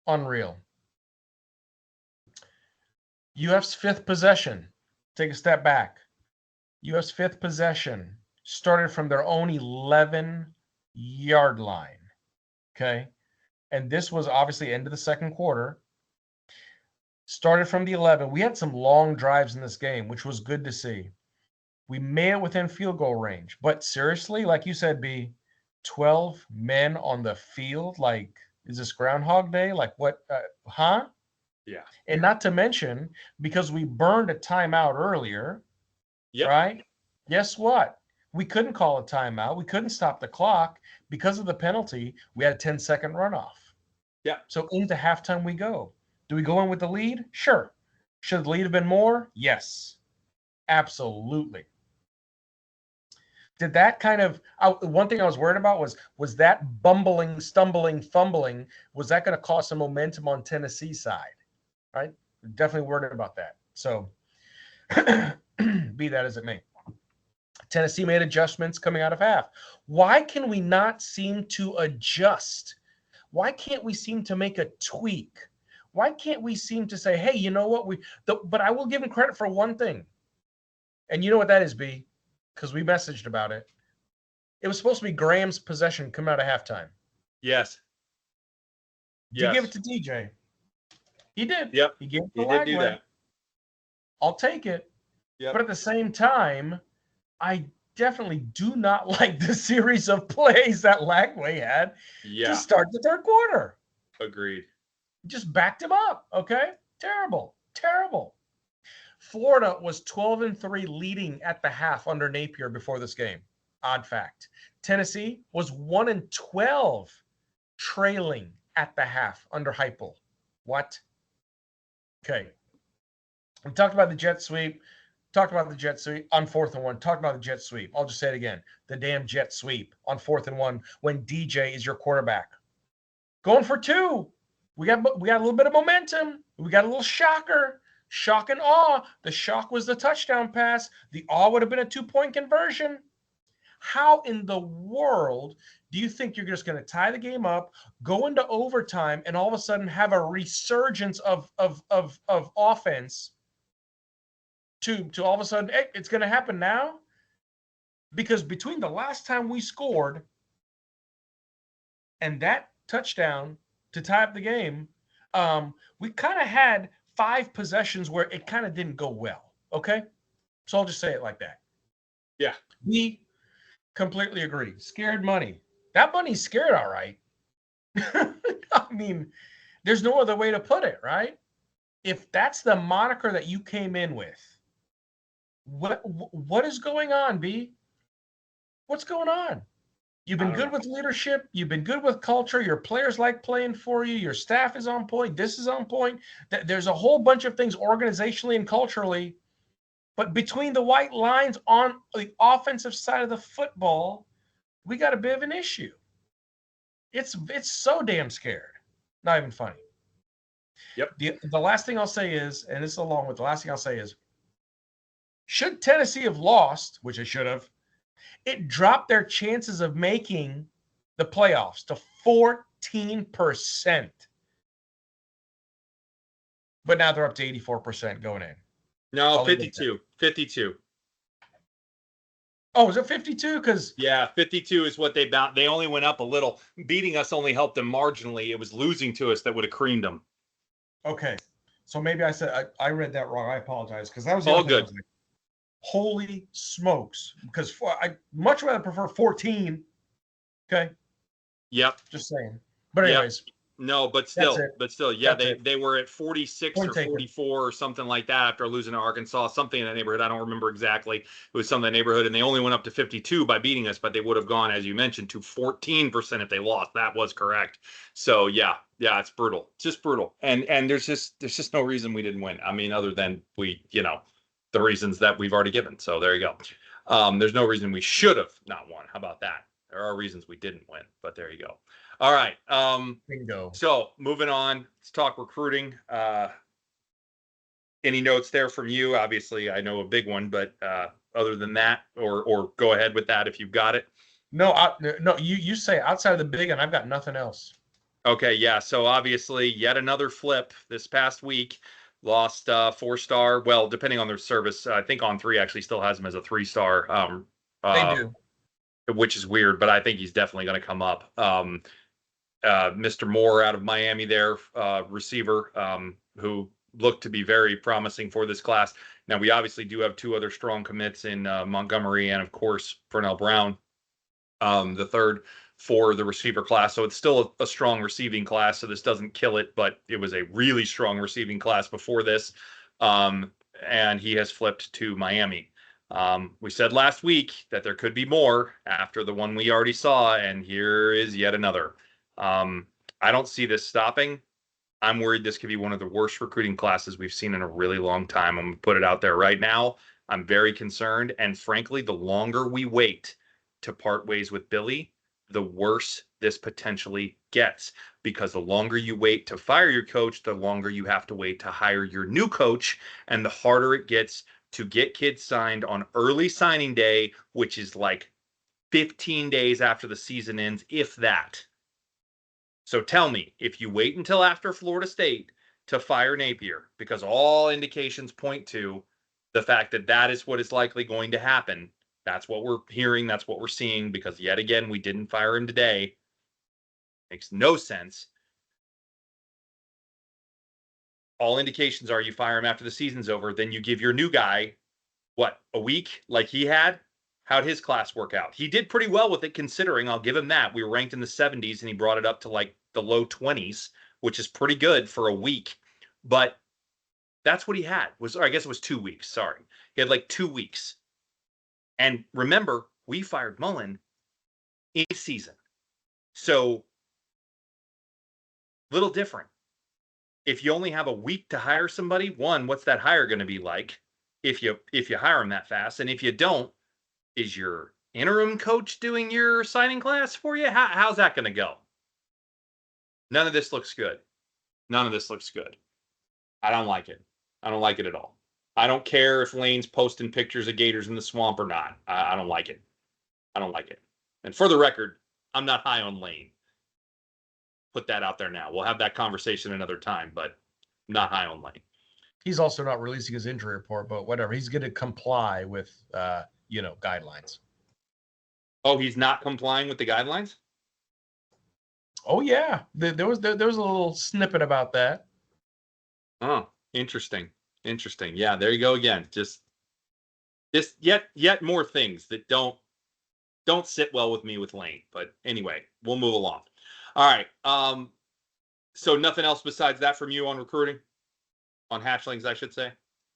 Unreal. UF's fifth possession. Take a step back. UF's fifth possession started from their own 11-yard line. Okay. And this was obviously end of the second quarter. Started from the 11. We had some long drives in this game, which was good to see. We made it within field goal range. But seriously, like you said, B, 12 men on the field. Like, is this Groundhog Day? Like, what? Huh? Yeah. And not to mention, because we burned a timeout earlier, Yep. right? Guess what? We couldn't call a timeout. We couldn't stop the clock because of the penalty. We had a 10-second runoff. Yeah. So into halftime we go. Do we go in with the lead? Sure. Should the lead have been more? Yes. Absolutely. Did that kind of one thing I was worried about was that bumbling, stumbling, fumbling, was that going to cause some momentum on Tennessee's side? Right? Definitely worried about that. So be that as it may. Tennessee made adjustments coming out of half. Why can we not seem to adjust? Why can't we seem to make a tweak? Why can't we seem to say, hey, you know what? But I will give him credit for one thing. And you know what that is, B? Because we messaged about it. It was supposed to be Graham's possession coming out of halftime. Yes. Did you give it to DJ? He did. Yep. He gave it He to did do Lagway. that. I'll take it. Yep. But at the same time, I definitely do not like the series of plays that Lagway had to start the third quarter. Agreed. Just backed him up. Okay. Terrible. Terrible. Florida was 12-3 leading at the half under Napier before this game. Odd fact. Tennessee was 1-12 trailing at the half under Heupel. What? Okay. We talked about the jet sweep. Talked about the jet sweep on 4th and 1. Talked about the jet sweep. I'll just say it again. The damn jet sweep on 4th and 1 when DJ is your quarterback. Going for 2. We got a little bit of momentum. We got a little shocker. Shock and awe. The shock was the touchdown pass. The awe would have been a 2-point conversion. How in the world do you think you're just going to tie the game up, go into overtime, and all of a sudden have a resurgence of offense to all of a sudden, hey, it's going to happen now? Because between the last time we scored and that touchdown to tie up the game, we kind of had 5 possessions where it kind of didn't go well. Okay? So I'll just say it like that. Yeah. We completely agree. Scared money. That money's scared, all right. I mean, there's no other way to put it, right? If that's the moniker that you came in with, what is going on, B? What's going on? You've been good with leadership. You've been good with culture. Your players like playing for you. Your staff is on point. This is on point. There's a whole bunch of things organizationally and culturally. But between the white lines on the offensive side of the football, we got a bit of an issue. It's so damn scared. Not even funny. Yep. The last thing I'll say is, and this is along with the last thing I'll say is, should Tennessee have lost, which it should have, it dropped their chances of making the playoffs to 14%. But now they're up to 84% going in. No, 52. 52. Oh, is it 52? Yeah, 52 is what they bound. They only went up a little. Beating us only helped them marginally. It was losing to us that would have creamed them. Okay. So maybe I said I read that wrong. I apologize, because that was all good. Like, holy smokes. Because I much rather prefer 14. Okay. Yep. Just saying. But anyways. Yep. No, but still, yeah, they were at 46 Point or taken. 44 or something like that after losing to Arkansas, something in that neighborhood. I don't remember exactly. It was some of the neighborhood, and they only went up to 52 by beating us, but they would have gone, as you mentioned, to 14% if they lost. That was correct. So yeah, it's brutal. It's just brutal. And there's just no reason we didn't win. I mean, other than we, the reasons that we've already given. So there you go. There's no reason we should have not won. How about that? There are reasons we didn't win, but there you go. All right. Bingo. So moving on, let's talk recruiting. Any notes there from you? Obviously, I know a big one, but other than that, or go ahead with that if you've got it. No, you say outside of the big, and I've got nothing else. Okay, yeah. So obviously, yet another flip this past week. Lost 4-star. Well, depending on their service, I think On3 actually still has him as a 3-star. They do, which is weird, but I think he's definitely going to come up. Mr. Moore out of Miami, there, receiver, who looked to be very promising for this class. Now, we obviously do have 2 other strong commits in Montgomery and, of course, Pernell Brown, the third for the receiver class. So it's still a strong receiving class. So this doesn't kill it, but it was a really strong receiving class before this. And he has flipped to Miami. We said last week that there could be more after the one we already saw, and here is yet another. I don't see this stopping. I'm worried this could be one of the worst recruiting classes we've seen in a really long time. I'm going to put it out there right now. I'm very concerned. And frankly, the longer we wait to part ways with Billy, the worse this potentially gets, because the longer you wait to fire your coach, the longer you have to wait to hire your new coach, and the harder it gets to get kids signed on early signing day, which is like 15 days after the season ends, if that. So tell me, if you wait until after Florida State to fire Napier, because all indications point to the fact that that is what is likely going to happen. That's what we're hearing. That's what we're seeing, because yet again, we didn't fire him today. Makes no sense. All indications are you fire him after the season's over, then you give your new guy, what, a week like he had? How'd his class work out? He did pretty well with it, considering. I'll give him that. We were ranked in the 70s, and he brought it up to like the low 20s, which is pretty good for a week. But that's what he had. Or I guess it was 2 weeks. Sorry. He had like 2 weeks. And remember, we fired Mullen in season. So, little different. If you only have a week to hire somebody, one, what's that hire going to be like if you hire him that fast? And if you don't, is your interim coach doing your signing class for you? How's that going to go? None of this looks good. None of this looks good. I don't like it. I don't like it at all. I don't care if Lane's posting pictures of Gators in the swamp or not. I don't like it. I don't like it. And for the record, I'm not high on Lane. Put that out there now. We'll have that conversation another time, but I'm not high on Lane. He's also not releasing his injury report, but whatever. He's going to comply with, guidelines. Oh, he's not complying with the guidelines? Oh, yeah. There was a little snippet about that. Oh, interesting. Interesting. Yeah, there you go again. Just yet more things that don't sit well with me with Lane. But anyway, we'll move along. All right. So nothing else besides that from you on recruiting? On hatchlings, I should say.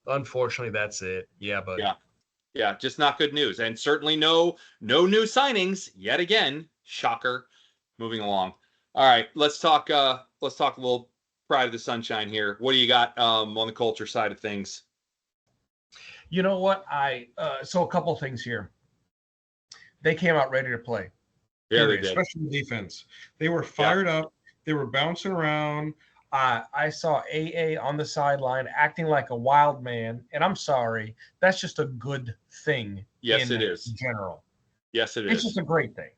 Unfortunately, that's it. Yeah, but yeah, just not good news. And certainly no new signings yet again. Shocker. Moving along. All right, let's talk a little Pride of the Sunshine here. What do you got on the culture side of things? You know what? So a couple things here. They came out ready to play. Yeah, they did. Especially defense. They were fired up. They were bouncing around. I saw AA on the sideline acting like a wild man, and I'm sorry. That's just a good thing. Yes, it is. In general. Yes, it is. It's just a great thing.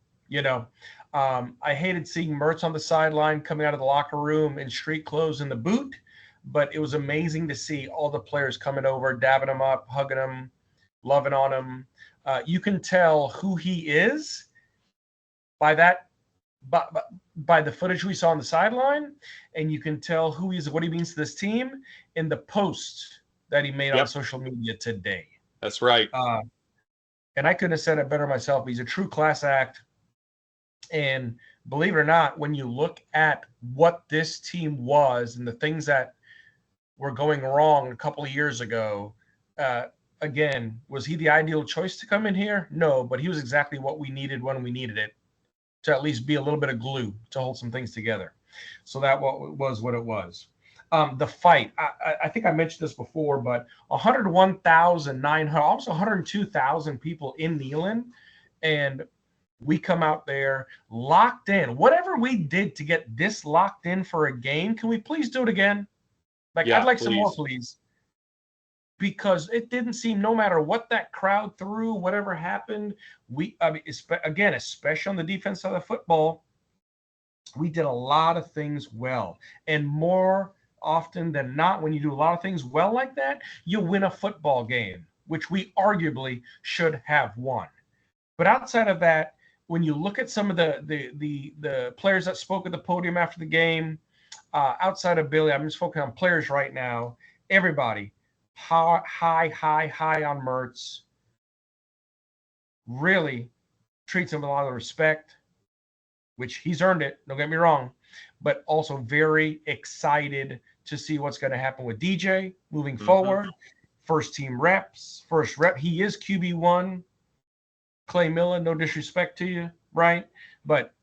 I hated seeing Mertz on the sideline coming out of the locker room in street clothes in the boot, but it was amazing to see all the players coming over, dabbing him up, hugging him, loving on him. You can tell who he is by the footage we saw on the sideline, and you can tell who he is, what he means to this team in the post that he made on social media today. That's right. And I couldn't have said it better myself. He's a true class act. And believe it or not, when you look at what this team was and the things that were going wrong a couple of years ago, again, was he the ideal choice to come in here? No, but he was exactly what we needed when we needed it, to at least be a little bit of glue to hold some things together. So that was what it was. The fight. I think I mentioned this before, but 101,900, almost 102,000 people in Neyland, and we come out there locked in. Whatever we did to get this locked in for a game, can we please do it again? Like, I'd Yeah, like some more, please. please. Because it didn't seem, no matter what that crowd threw, whatever happened, I mean, again, especially on the defense side of the football, we did a lot of things well. And more often than not, when you do a lot of things well like that, you win a football game, which we arguably should have won. But outside of that, when you look at some of the players that spoke at the podium after the game, outside of Billy, I'm just focusing on players right now. Everybody, high on Mertz. Really treats him with a lot of respect, which he's earned it. Don't get me wrong, but also very excited to see what's going to happen with DJ moving forward. First team reps, first rep. He is QB1. Clay Miller, no disrespect to you, right? But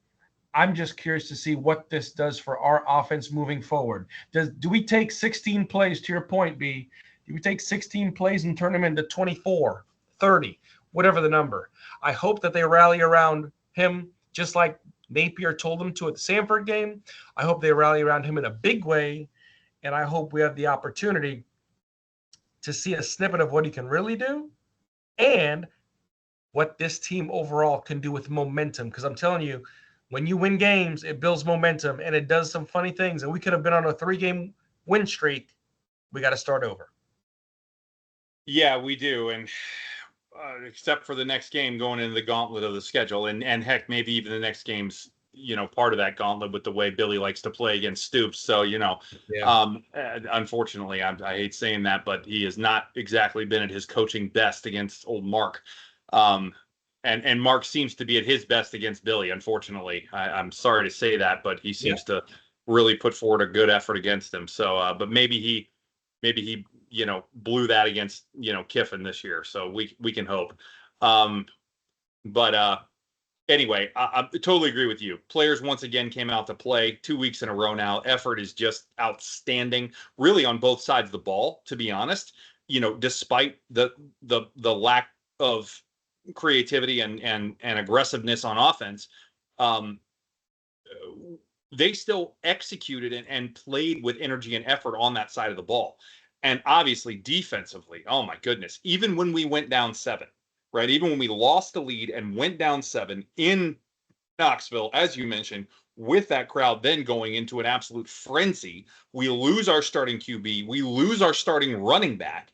I'm just curious to see what this does for our offense moving forward. Do we take 16 plays, to your point, B? Do we take 16 plays and turn them into 24, 30, whatever the number? I hope that they rally around him just like Napier told them to at the Sanford game. I hope they rally around him in a big way, and I hope we have the opportunity to see a snippet of what he can really do and what this team overall can do with momentum. Because I'm telling you, when you win games, it builds momentum and it does some funny things. And we could have been on a 3-game win streak. We got to start over. Yeah, we do. And except for the next game going into the gauntlet of the schedule, and heck, maybe even the next game's part of that gauntlet with the way Billy likes to play against Stoops. So unfortunately, I hate saying that, but he has not exactly been at his coaching best against old Mark. And Mark seems to be at his best against Billy. Unfortunately, I'm sorry to say that, but he seems to really put forward a good effort against him. So, but maybe he blew that against Kiffin this year. So we can hope. Anyway, I totally agree with you. Players once again came out to play 2 weeks in a row now. Effort is just outstanding, really, on both sides of the ball, to be honest. Despite the lack of creativity and aggressiveness on offense, they still executed and played with energy and effort on that side of the ball. And obviously defensively, oh my goodness, even when we went down 7, right? Even when we lost the lead and went down 7 in Knoxville, as you mentioned, with that crowd then going into an absolute frenzy, we lose our starting QB, we lose our starting running back,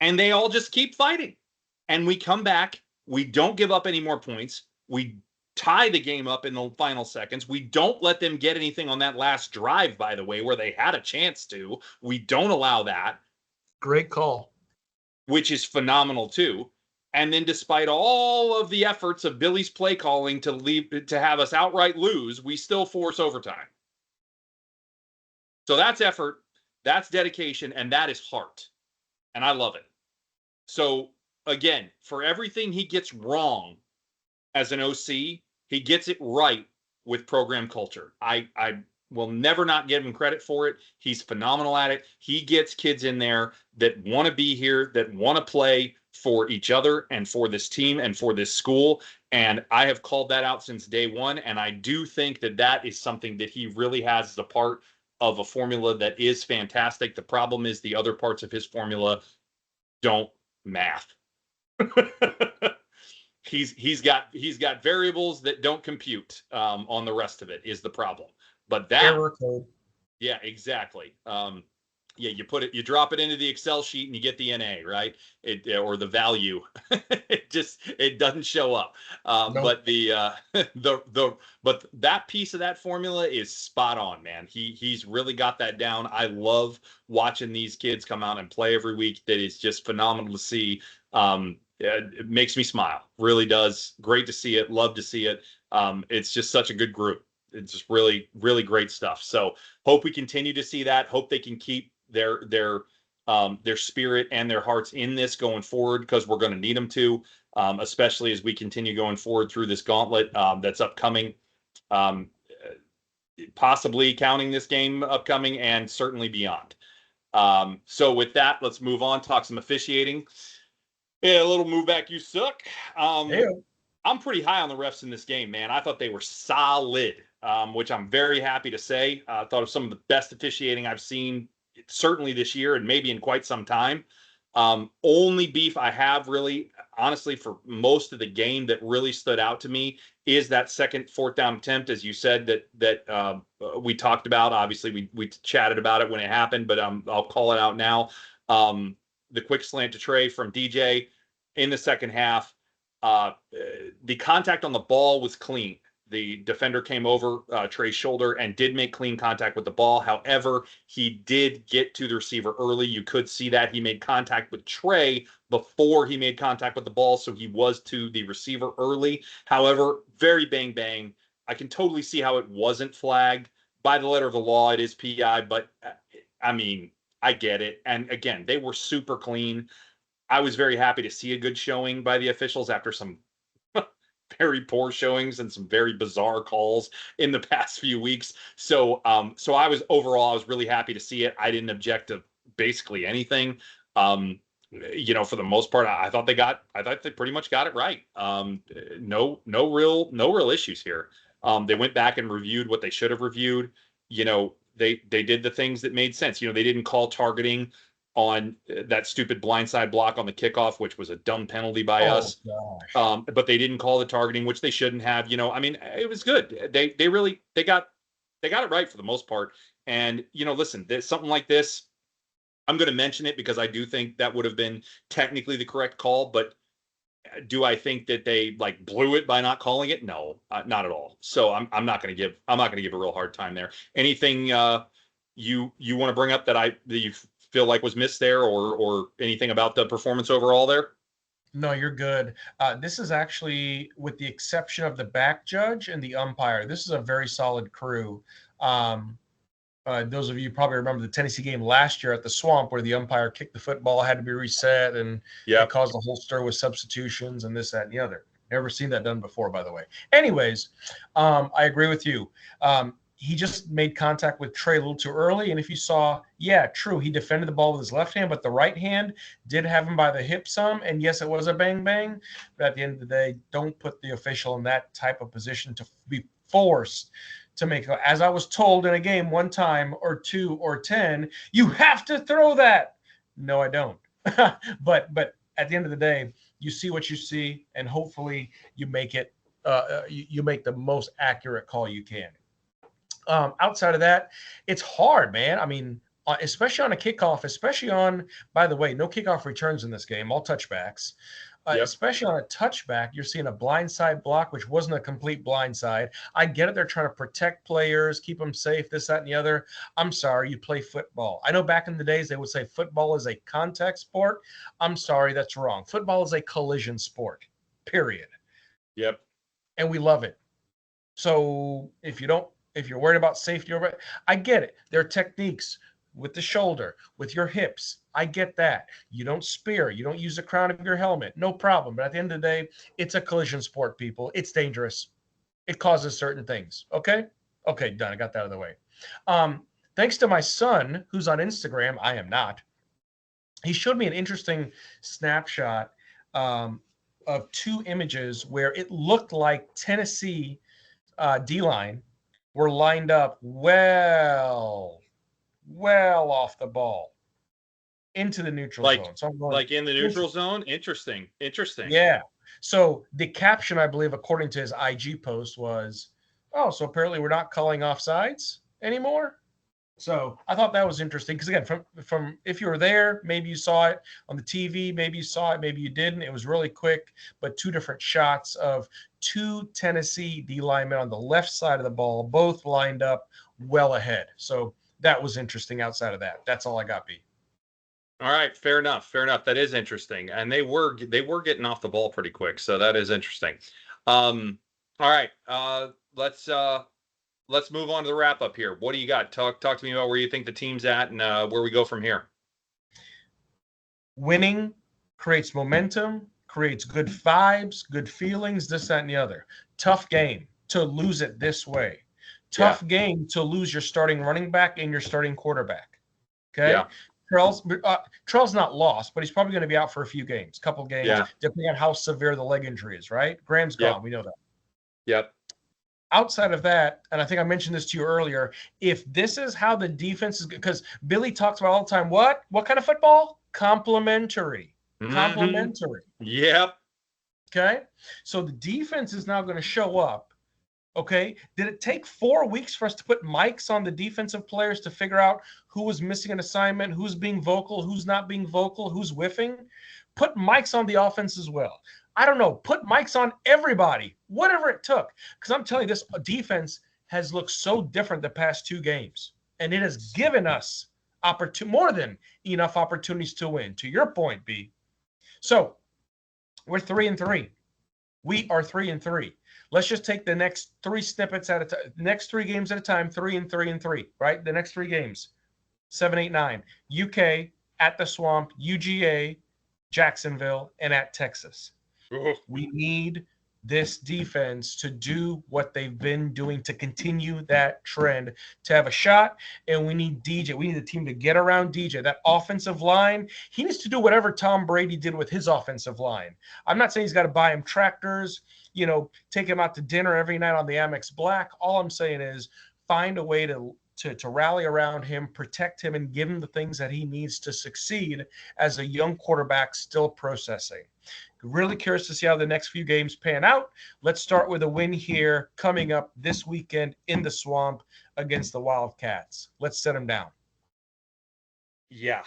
and they all just keep fighting. And we come back, we don't give up any more points, we tie the game up in the final seconds. We don't let them get anything on that last drive, by the way, where they had a chance to. We don't allow that. Great call. Which is phenomenal too. And then despite all of the efforts of Billy's play calling to have us outright lose, we still force overtime. So that's effort, that's dedication, and that is heart. And I love it. So again, for everything he gets wrong as an OC, he gets it right with program culture. I will never not give him credit for it. He's phenomenal at it. He gets kids in there that want to be here, that want to play for each other and for this team and for this school. And I have called that out since day one. And I do think that that is something that he really has as a part of a formula that is fantastic. The problem is the other parts of his formula don't math. He's got variables that don't compute on the rest of it is the problem. But that error code. Yeah, exactly. You drop it into the Excel sheet and you get the NA, right? Or the value. it doesn't show up. Nope. But that piece of that formula is spot on, man. He's really got that down. I love watching these kids come out and play every week. That is just phenomenal to see. It makes me smile. Really does. Great to see it. Love to see it. It's just such a good group. It's just really, really great stuff. So hope we continue to see that. Hope they can keep their spirit and their hearts in this going forward, because we're going to need them to, especially as we continue going forward through this gauntlet that's upcoming. possibly counting this game upcoming and certainly beyond. So with that, let's move on, talk some officiating. Yeah, a little move back, you suck. Ew. I'm pretty high on the refs in this game, man. I thought they were solid, which I'm very happy to say. I thought of some of the best officiating I've seen, certainly this year and maybe in quite some time. Only beef I have really, honestly, for most of the game that really stood out to me is that second fourth down attempt, as you said, that we talked about. Obviously, we chatted about it when it happened, but I'll call it out now. The quick slant to Trey from DJ in the second half. The contact on the ball was clean. The defender came over Trey's shoulder and did make clean contact with the ball. However, he did get to the receiver early. You could see that he made contact with Trey before he made contact with the ball, so he was to the receiver early. However, very bang bang. I can totally see how it wasn't flagged. By the letter of the law, it is PI, but I mean, I get it. And again, they were super clean. I was very happy to see a good showing by the officials after some very poor showings and some very bizarre calls in the past few weeks. So I was really happy to see it. I didn't object to basically anything. For the most part, I thought they pretty much got it right. No real issues here. They went back and reviewed what they should have reviewed. They did the things that made sense. They didn't call targeting on that stupid blindside block on the kickoff, which was a dumb penalty by us. But they didn't call the targeting, which they shouldn't have. I mean, it was good. They got it right for the most part. And listen, something like this, I'm going to mention it because I do think that would have been technically the correct call. But do I think that they blew it by not calling it? No, not at all. So I'm not going to give a real hard time there. Anything you want to bring up that you feel like was missed there, or anything about the performance overall there? No, you're good. This is actually, with the exception of the back judge and the umpire, this is a very solid crew. Those of you probably remember the Tennessee game last year at the Swamp where the umpire kicked the football, had to be reset, and it caused a whole stir with substitutions and this, that, and the other. Never seen that done before, by the way. Anyways, I agree with you. He just made contact with Trey a little too early. And if you saw, true, he defended the ball with his left hand, but the right hand did have him by the hip some. And yes, it was a bang bang. But at the end of the day, don't put the official in that type of position to be forced to make, as I was told in a game one time or two or 10, you have to throw that. No, I don't. But at the end of the day, you see what you see, and hopefully you make it. You make the most accurate call you can. Outside of that, it's hard, man. I mean, especially on a kickoff, especially on, by the way, no kickoff returns in this game, all touchbacks. Especially on a touchback, you're seeing a blindside block, which wasn't a complete blindside. I get it. They're trying to protect players, keep them safe, this, that, and the other. I'm sorry, you play football. I know back in the days they would say football is a contact sport. I'm sorry, that's wrong. Football is a collision sport, period. Yep. And we love it. So if you're worried about safety, I get it. There are techniques with the shoulder, with your hips. I get that. You don't spear. You don't use the crown of your helmet. No problem. But at the end of the day, it's a collision sport, people. It's dangerous. It causes certain things. Okay? Okay, done. I got that out of the way. Thanks to my son, who's on Instagram. I am not. He showed me an interesting snapshot of two images where it looked like Tennessee D-line were lined up well off the ball into the neutral zone. So I'm going, in the neutral zone? Interesting. Yeah. So the caption, I believe, according to his IG post was, so apparently we're not calling offsides anymore. So I thought that was interesting because, again, from if you were there, maybe you saw it on the TV, maybe you saw it, maybe you didn't. It was really quick, but two different shots of two Tennessee D linemen on the left side of the ball, both lined up well ahead. So that was interesting. Outside of that, that's all I got, B. All right, fair enough. That is interesting, and they were getting off the ball pretty quick, so that is interesting. All right, let's move on to the wrap up here. What do you got? Talk to me about where you think the team's at and where we go from here. Winning creates momentum, creates good vibes, good feelings, this, that, and the other. Tough game to lose it this way. Tough game to lose your starting running back and your starting quarterback. Okay. Yeah. Trell's not lost, but he's probably going to be out for a few games, couple games, Yeah. depending on how severe the leg injury is, right? Graham's gone. Yep. We know that. Yep. Outside of that, and I think I mentioned this to you earlier, if this is how the defense is, because Billy talks about all the time, what kind of football? Complementary. Complementary. Yep. Okay. So the defense is now going to show up. Okay. Did it take 4 weeks for us to put mics on the defensive players to figure out who was missing an assignment, who's being vocal, who's not being vocal, who's whiffing? Put mics on the offense as well. I don't know. Put mics on everybody, whatever it took. Because I'm telling you, this defense has looked so different the past 2 games. And it has given us more than enough opportunities to win. To your point, B. So we're 3-3. We are 3-3. Let's just take the next 3 snippets at a time, next 3 games at a time, 3-3, right? The next 3 games, 7, 8, 9. UK, at the Swamp, UGA, Jacksonville, and at Texas. We need this defense to do what they've been doing to continue that trend, to have a shot. And we need DJ. We need the team to get around DJ. That offensive line, he needs to do whatever Tom Brady did with his offensive line. I'm not saying he's got to buy him tractors, take him out to dinner every night on the Amex Black. All I'm saying is find a way to rally around him, protect him, and give him the things that he needs to succeed as a young quarterback still processing. Really curious to see how the next few games pan out. Let's start with a win here coming up this weekend in the Swamp against the Wildcats. Let's set them down. Yeah.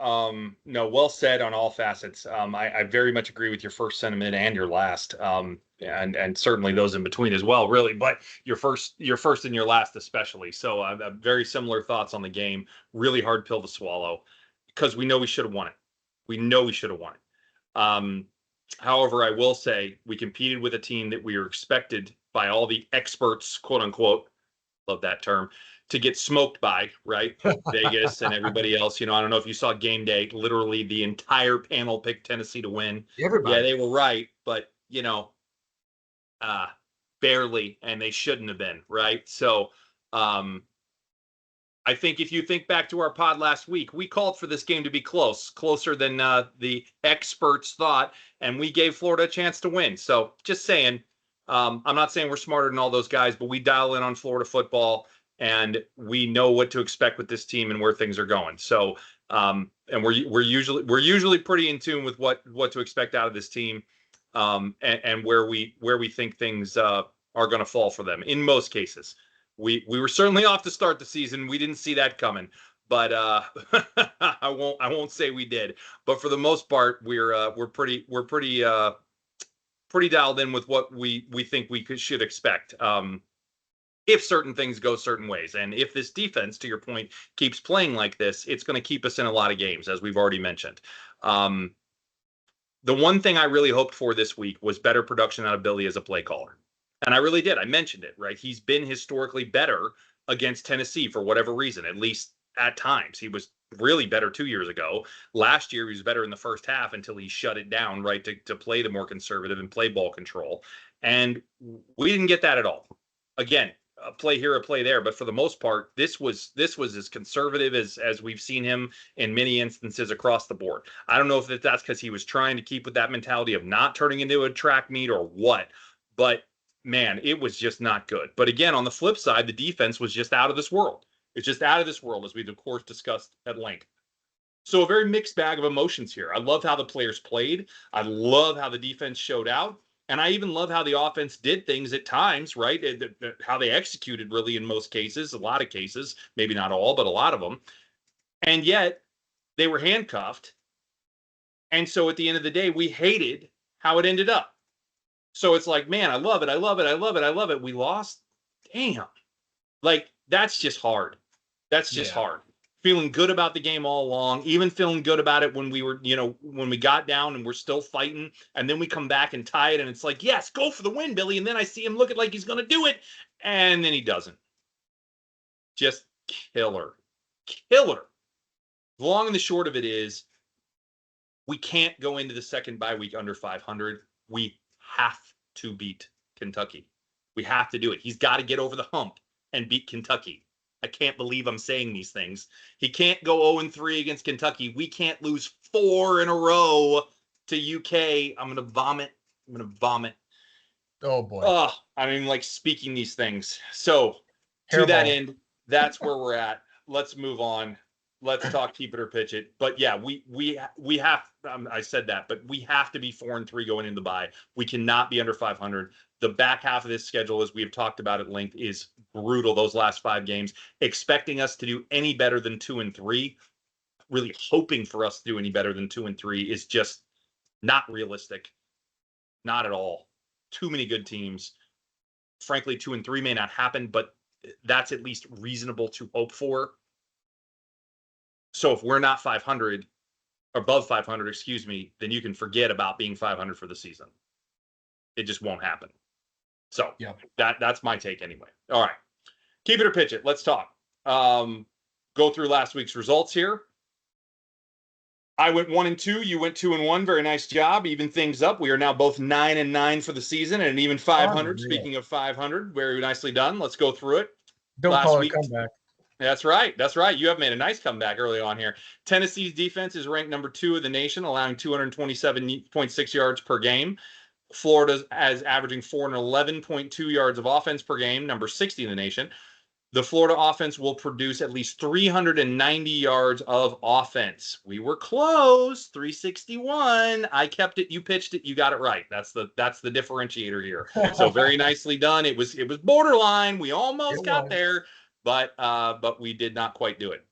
No, well said on all facets. I very much agree with your first sentiment and your last, and certainly those in between as well, really. But your first and your last especially. So very similar thoughts on the game. Really hard pill to swallow because we know we should have won it. We know we should have won it. However, I will say we competed with a team that we were expected by all the experts, quote unquote, love that term, to get smoked by, right? Vegas and everybody else. I don't know if you saw game day, literally the entire panel picked Tennessee to win. Everybody. Yeah, they were right, but barely, and they shouldn't have been, right? So I think if you think back to our pod last week, we called for this game to be closer than the experts thought, and we gave Florida a chance to win. So just saying, I'm not saying we're smarter than all those guys, but we dial in on Florida football, and we know what to expect with this team and where things are going. So, and we're usually pretty in tune with what to expect out of this team, and where we think things are going to fall for them in most cases. We were certainly off to start the season. We didn't see that coming, but I won't say we did. But for the most part, we're pretty dialed in with what we think we should expect. If certain things go certain ways, and if this defense, to your point, keeps playing like this, it's going to keep us in a lot of games, as we've already mentioned. The one thing I really hoped for this week was better production out of Billy as a play caller. And I really did. I mentioned it, right? He's been historically better against Tennessee for whatever reason, at least at times. He was really better 2 years ago. Last year, he was better in the first half until he shut it down, right, to play the more conservative and play ball control. And we didn't get that at all. Again, a play here, a play there. But for the most part, this was as conservative as we've seen him in many instances across the board. I don't know if that's because he was trying to keep with that mentality of not turning into a track meet or what, but man, it was just not good. But again, on the flip side, the defense was just out of this world. It's just out of this world, as we've, of course, discussed at length. So a very mixed bag of emotions here. I love how the players played. I love how the defense showed out. And I even love how the offense did things at times, right? How they executed, really, in most cases, a lot of cases, maybe not all, but a lot of them. And yet, they were handcuffed. And so at the end of the day, we hated how it ended up. So it's like, man, I love it. I love it. I love it. I love it. We lost. Damn. Like, that's just hard. That's just hard. Feeling good about the game all along, even feeling good about it when we were, when we got down and we're still fighting. And then we come back and tie it. And it's like, yes, go for the win, Billy. And then I see him looking like he's going to do it. And then he doesn't. Just killer. Killer. The long and the short of it is, we can't go into the second bye week under 500. We have to beat Kentucky. We have to do it. He's got to get over the hump. and beat Kentucky. I can't believe I'm saying these things. He can't go 0-3 against Kentucky. We can't lose 4 in a row to UK. I'm going to vomit. Oh boy. Oh, I mean, like speaking these things. So to Hairball. that end, that's where we're at. Let's move on. Let's talk keep it or pitch it. But yeah, we have. I said that, but we have to be 4-3 going into the bye. We cannot be under 500. The back half of this schedule, as we've talked about at length, is brutal. Those last 5 games, expecting us to do any better than 2-3, really hoping for us to do any better than 2-3 is just not realistic. Not at all. Too many good teams. Frankly, 2-3 may not happen, but that's at least reasonable to hope for. So if we're not 500, above 500, excuse me, then you can forget about being 500 for the season. It just won't happen. So that's my take anyway. All right. Keep it or pitch it. Let's talk. Go through last week's results here. I went 1-2. You went 2-1. Very nice job. Even things up. We are now both 9-9 for the season and even 500. Speaking of 500, very nicely done. Let's go through it. Don't call it a comeback. That's right. That's right. You have made a nice comeback early on here. Tennessee's defense is ranked number 2 of the nation, allowing 227.6 yards per game. Florida's as averaging 411.2 yards of offense per game, number 60 in the nation. The Florida offense will produce at least 390 yards of offense. We were close, 361. I kept it. You pitched it. You got it right. That's the differentiator here. So very nicely done. It was borderline. We almost got there, but we did not quite do it.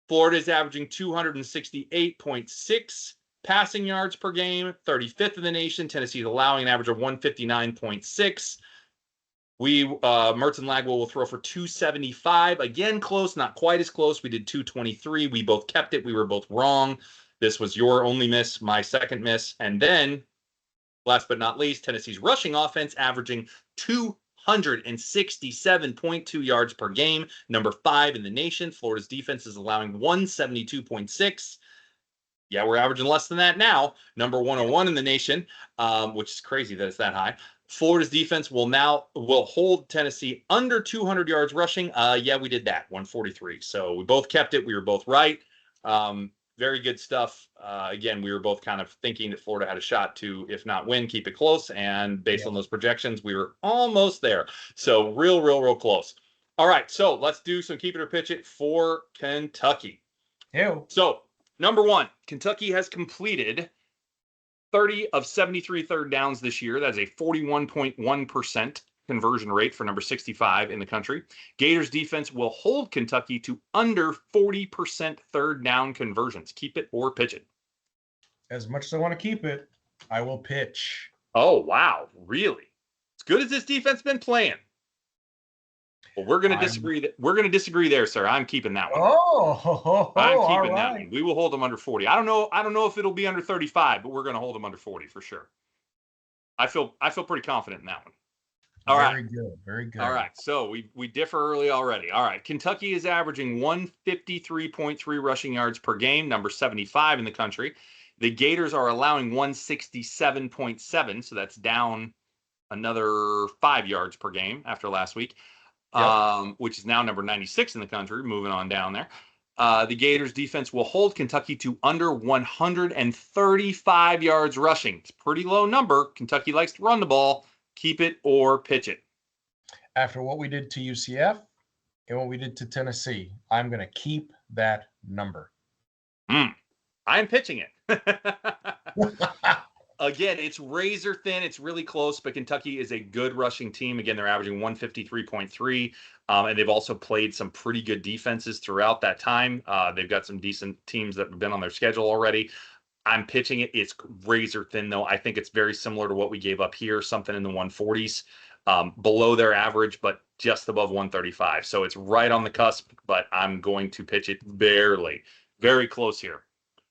Florida is averaging 268.6 passing yards per game, 35th in the nation. Tennessee is allowing an average of 159.6. Mertz and Lagwell will throw for 275. Again, close, not quite as close. We did 223. We both kept it. We were both wrong. This was your only miss, my second miss. And then, last but not least, Tennessee's rushing offense averaging 267.2 yards per game, number 5 in the nation. Florida's defense is allowing 172.6. Yeah, we're averaging less than that now. Number 101 in the nation, which is crazy that it's that high. Florida's defense will hold Tennessee under 200 yards rushing. Yeah, we did that, 143. So we both kept it. We were both right. Very good stuff. Again, we were both kind of thinking that Florida had a shot to, if not win, keep it close. And based on those projections, we were almost there. So real close. All right, so let's do some keep it or pitch it for Kentucky. Ew. So number 1, Kentucky has completed 30 of 73 third downs this year. That's a 41.1% conversion rate for number 65 in the country. Gators defense will hold Kentucky to under 40% third down conversions. Keep it or pitch it. As much as I want to keep it, I will pitch. Oh, wow. Really? As good as this defense been playing. Well, we're going to disagree. We're going to disagree there, sir. I'm keeping that one. I'm keeping that one. We will hold them under 40. I don't know if it'll be under 35, but we're going to hold them under 40 for sure. I feel pretty confident in that one. All right. Very good. All right. So we differ early already. All right. Kentucky is averaging 153.3 rushing yards per game, number 75 in the country. The Gators are allowing 167.7, so that's down another 5 yards per game after last week. Which is now number 96 in the country, moving on down there. The Gators defense will hold Kentucky to under 135 yards rushing. It's a pretty low number. Kentucky likes to run the ball. Keep it or pitch it. After what we did to UCF and what we did to Tennessee, I'm going to keep that number. I'm pitching it. Again, it's razor thin. It's really close, but Kentucky is a good rushing team. Again, they're averaging 153.3, and they've also played some pretty good defenses throughout that time. They've got some decent teams that have been on their schedule already. I'm pitching it. It's razor thin, though. I think it's very similar to what we gave up here, something in the 140s, below their average, but just above 135. So it's right on the cusp, but I'm going to pitch it barely. Very close here.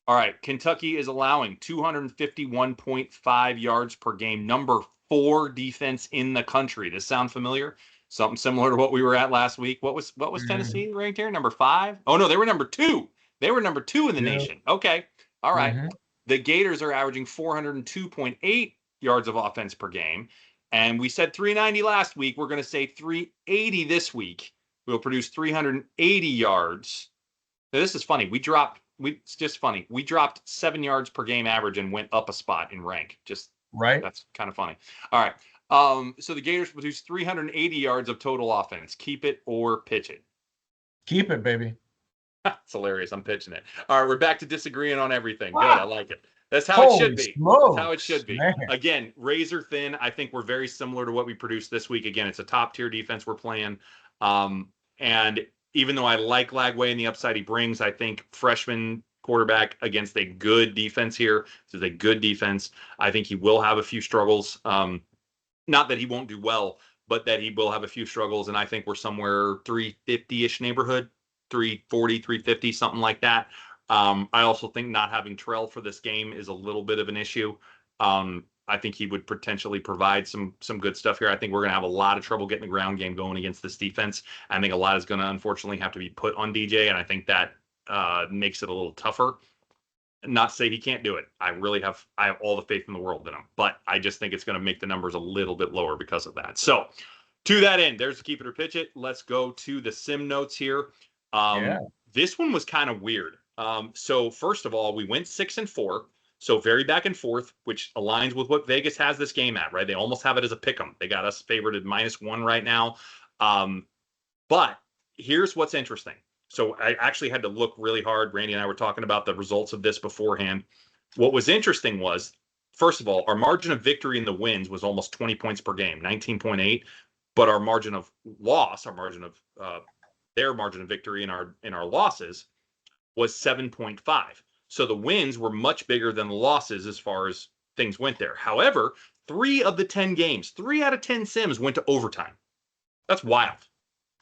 All right, Kentucky is allowing 251.5 yards per game, number 4 defense in the country. Does this sound familiar? Something similar to what we were at last week. What was Tennessee ranked here? Number 5? Oh no, they were number 2. They were number 2 in the nation. Okay, all right. The Gators are averaging 402.8 yards of offense per game, and we said 390 last week. We're going to say 380 this week. We'll produce 380 yards. Now, this is funny. It's just funny. We dropped 7 yards per game average and went up a spot in rank. Just Right? That's kind of funny. All right. So the Gators produce 380 yards of total offense. Keep it or pitch it. Keep it, baby. It's hilarious. I'm pitching it. All right, we're back to disagreeing on everything. Good. Wow. I like it. That's how it should be. That's how it should be. Man. Again, razor thin. I think we're very similar to what we produced this week. Again, it's a top tier defense we're playing. And even though I like Lagway and the upside he brings, I think freshman quarterback against a good defense here. This is a good defense. I think he will have a few struggles. Not that he won't do well, but that he will have a few struggles. And I think we're somewhere 350-ish neighborhood, 340, 350, something like that. I also think not having Terrell for this game is a little bit of an issue. I think he would potentially provide some good stuff here. I think we're going to have a lot of trouble getting the ground game going against this defense. I think a lot is going to unfortunately have to be put on DJ, and I think that makes it a little tougher. Not to say he can't do it. I have all the faith in the world in him, but I just think it's going to make the numbers a little bit lower because of that. So to that end, there's the keep it or pitch it. Let's go to the sim notes here. This one was kind of weird. So first of all, we went 6-4. So very back and forth, which aligns with what Vegas has this game at, right? They almost have it as a pick 'em. They got us favored at -1 right now. But here's what's interesting. So I actually had to look really hard. Randy and I were talking about the results of this beforehand. What was interesting was, first of all, our margin of victory in the wins was almost 20 points per game, 19.8. But our margin of loss, their margin of victory in our losses was 7.5. So the wins were much bigger than the losses as far as things went there. However, 3 of the 10 games, 3 out of 10 sims went to overtime. That's wild.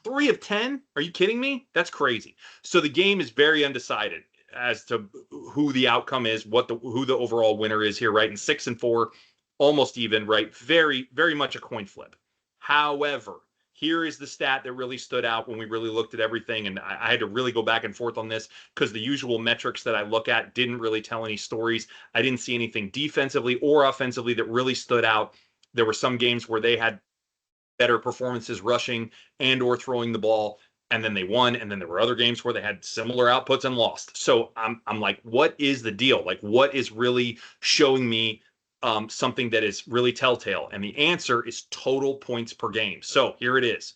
3 of 10? Are you kidding me? That's crazy. So the game is very undecided as to who the outcome is, who the overall winner is here, right? And 6-4, almost even, right? Very, very much a coin flip. However, here is the stat that really stood out when we really looked at everything. And I had to really go back and forth on this because the usual metrics that I look at didn't really tell any stories. I didn't see anything defensively or offensively that really stood out. There were some games where they had better performances rushing and or throwing the ball, and then they won. And then there were other games where they had similar outputs and lost. So I'm like, what is the deal? Like, what is really showing me something that is really telltale? And the answer is total points per game. So here it is.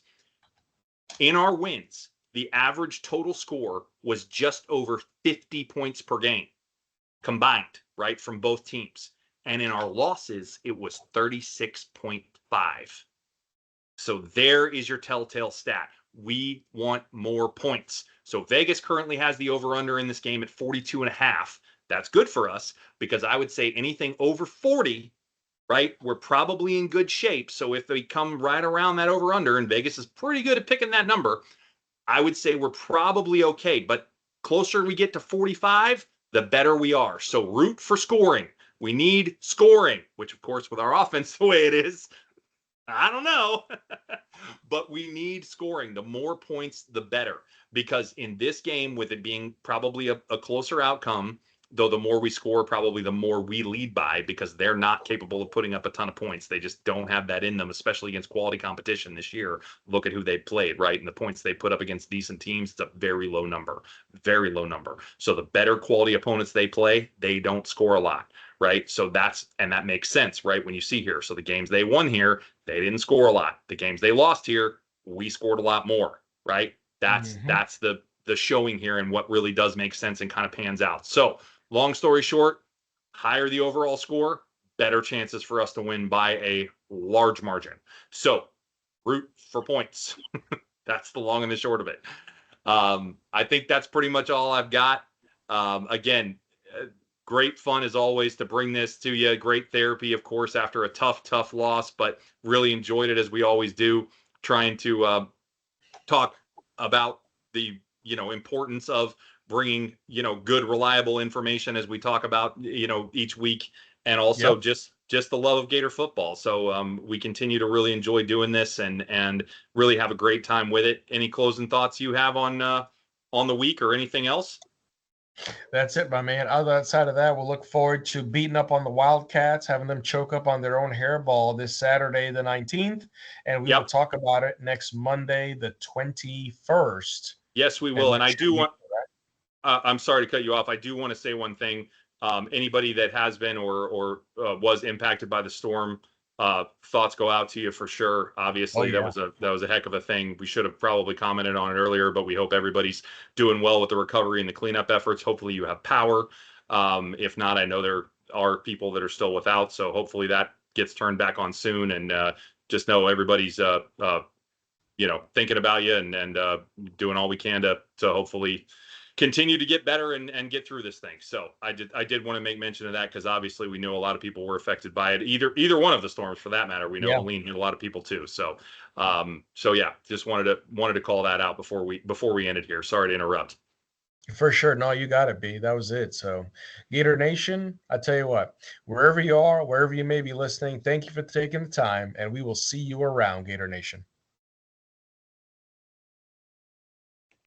In our wins, the average total score was just over 50 points per game combined, right, from both teams. And in our losses, it was 36.5. So there is your telltale stat. We want more points. So Vegas currently has the over-under in this game at 42.5. That's good for us because I would say anything over 40, right, we're probably in good shape. So if they come right around that over-under, and Vegas is pretty good at picking that number, I would say we're probably okay. But closer we get to 45, the better we are. So root for scoring. We need scoring, which, of course, with our offense the way it is, I don't know. But we need scoring. The more points, the better. Because in this game, with it being probably a closer outcome, though the more we score, probably the more we lead by, because they're not capable of putting up a ton of points. They just don't have that in them, especially against quality competition this year. Look at who they played, right? And the points they put up against decent teams, it's a very low number. Very low number. So the better quality opponents they play, they don't score a lot, right? So that makes sense, right? When you see here. So the games they won here, they didn't score a lot. The games they lost here, we scored a lot more, right? That's the showing here and what really does make sense and kind of pans out. So long story short, higher the overall score, better chances for us to win by a large margin. So root for points. That's the long and the short of it. I think that's pretty much all I've got. Again, great fun as always to bring this to you. Great therapy, of course, after a tough loss, but really enjoyed it as we always do, trying to talk about the importance of bringing good, reliable information as we talk about each week, and also just the love of Gator football. So we continue to really enjoy doing this and really have a great time with it. Any closing thoughts you have on the week or anything else? That's it, my man. Outside of that, we'll look forward to beating up on the Wildcats, having them choke up on their own hairball this Saturday, the 19th. And we will Yep. talk about it next Monday, the 21st. Yes, we And will. And make I sure do you want, I'm sorry to cut you off. I do want to say one thing. Anybody that has been or was impacted by the storm, thoughts go out to you for sure. Obviously, yeah. that was a heck of a thing. We should have probably commented on it earlier, but we hope everybody's doing well with the recovery and the cleanup efforts. Hopefully, you have power. If not, I know there are people that are still without, so hopefully that gets turned back on soon. And just know everybody's thinking about you and doing all we can to hopefully continue to get better and get through this thing. So I did want to make mention of that because obviously we know a lot of people were affected by it. Either one of the storms for that matter. We know Helene hit a lot of people too. So yeah, just wanted to call that out before we ended here. Sorry to interrupt. For sure. No, you got it, B. That was it. So, Gator Nation, I tell you what, wherever you are, wherever you may be listening, thank you for taking the time, and we will see you around, Gator Nation.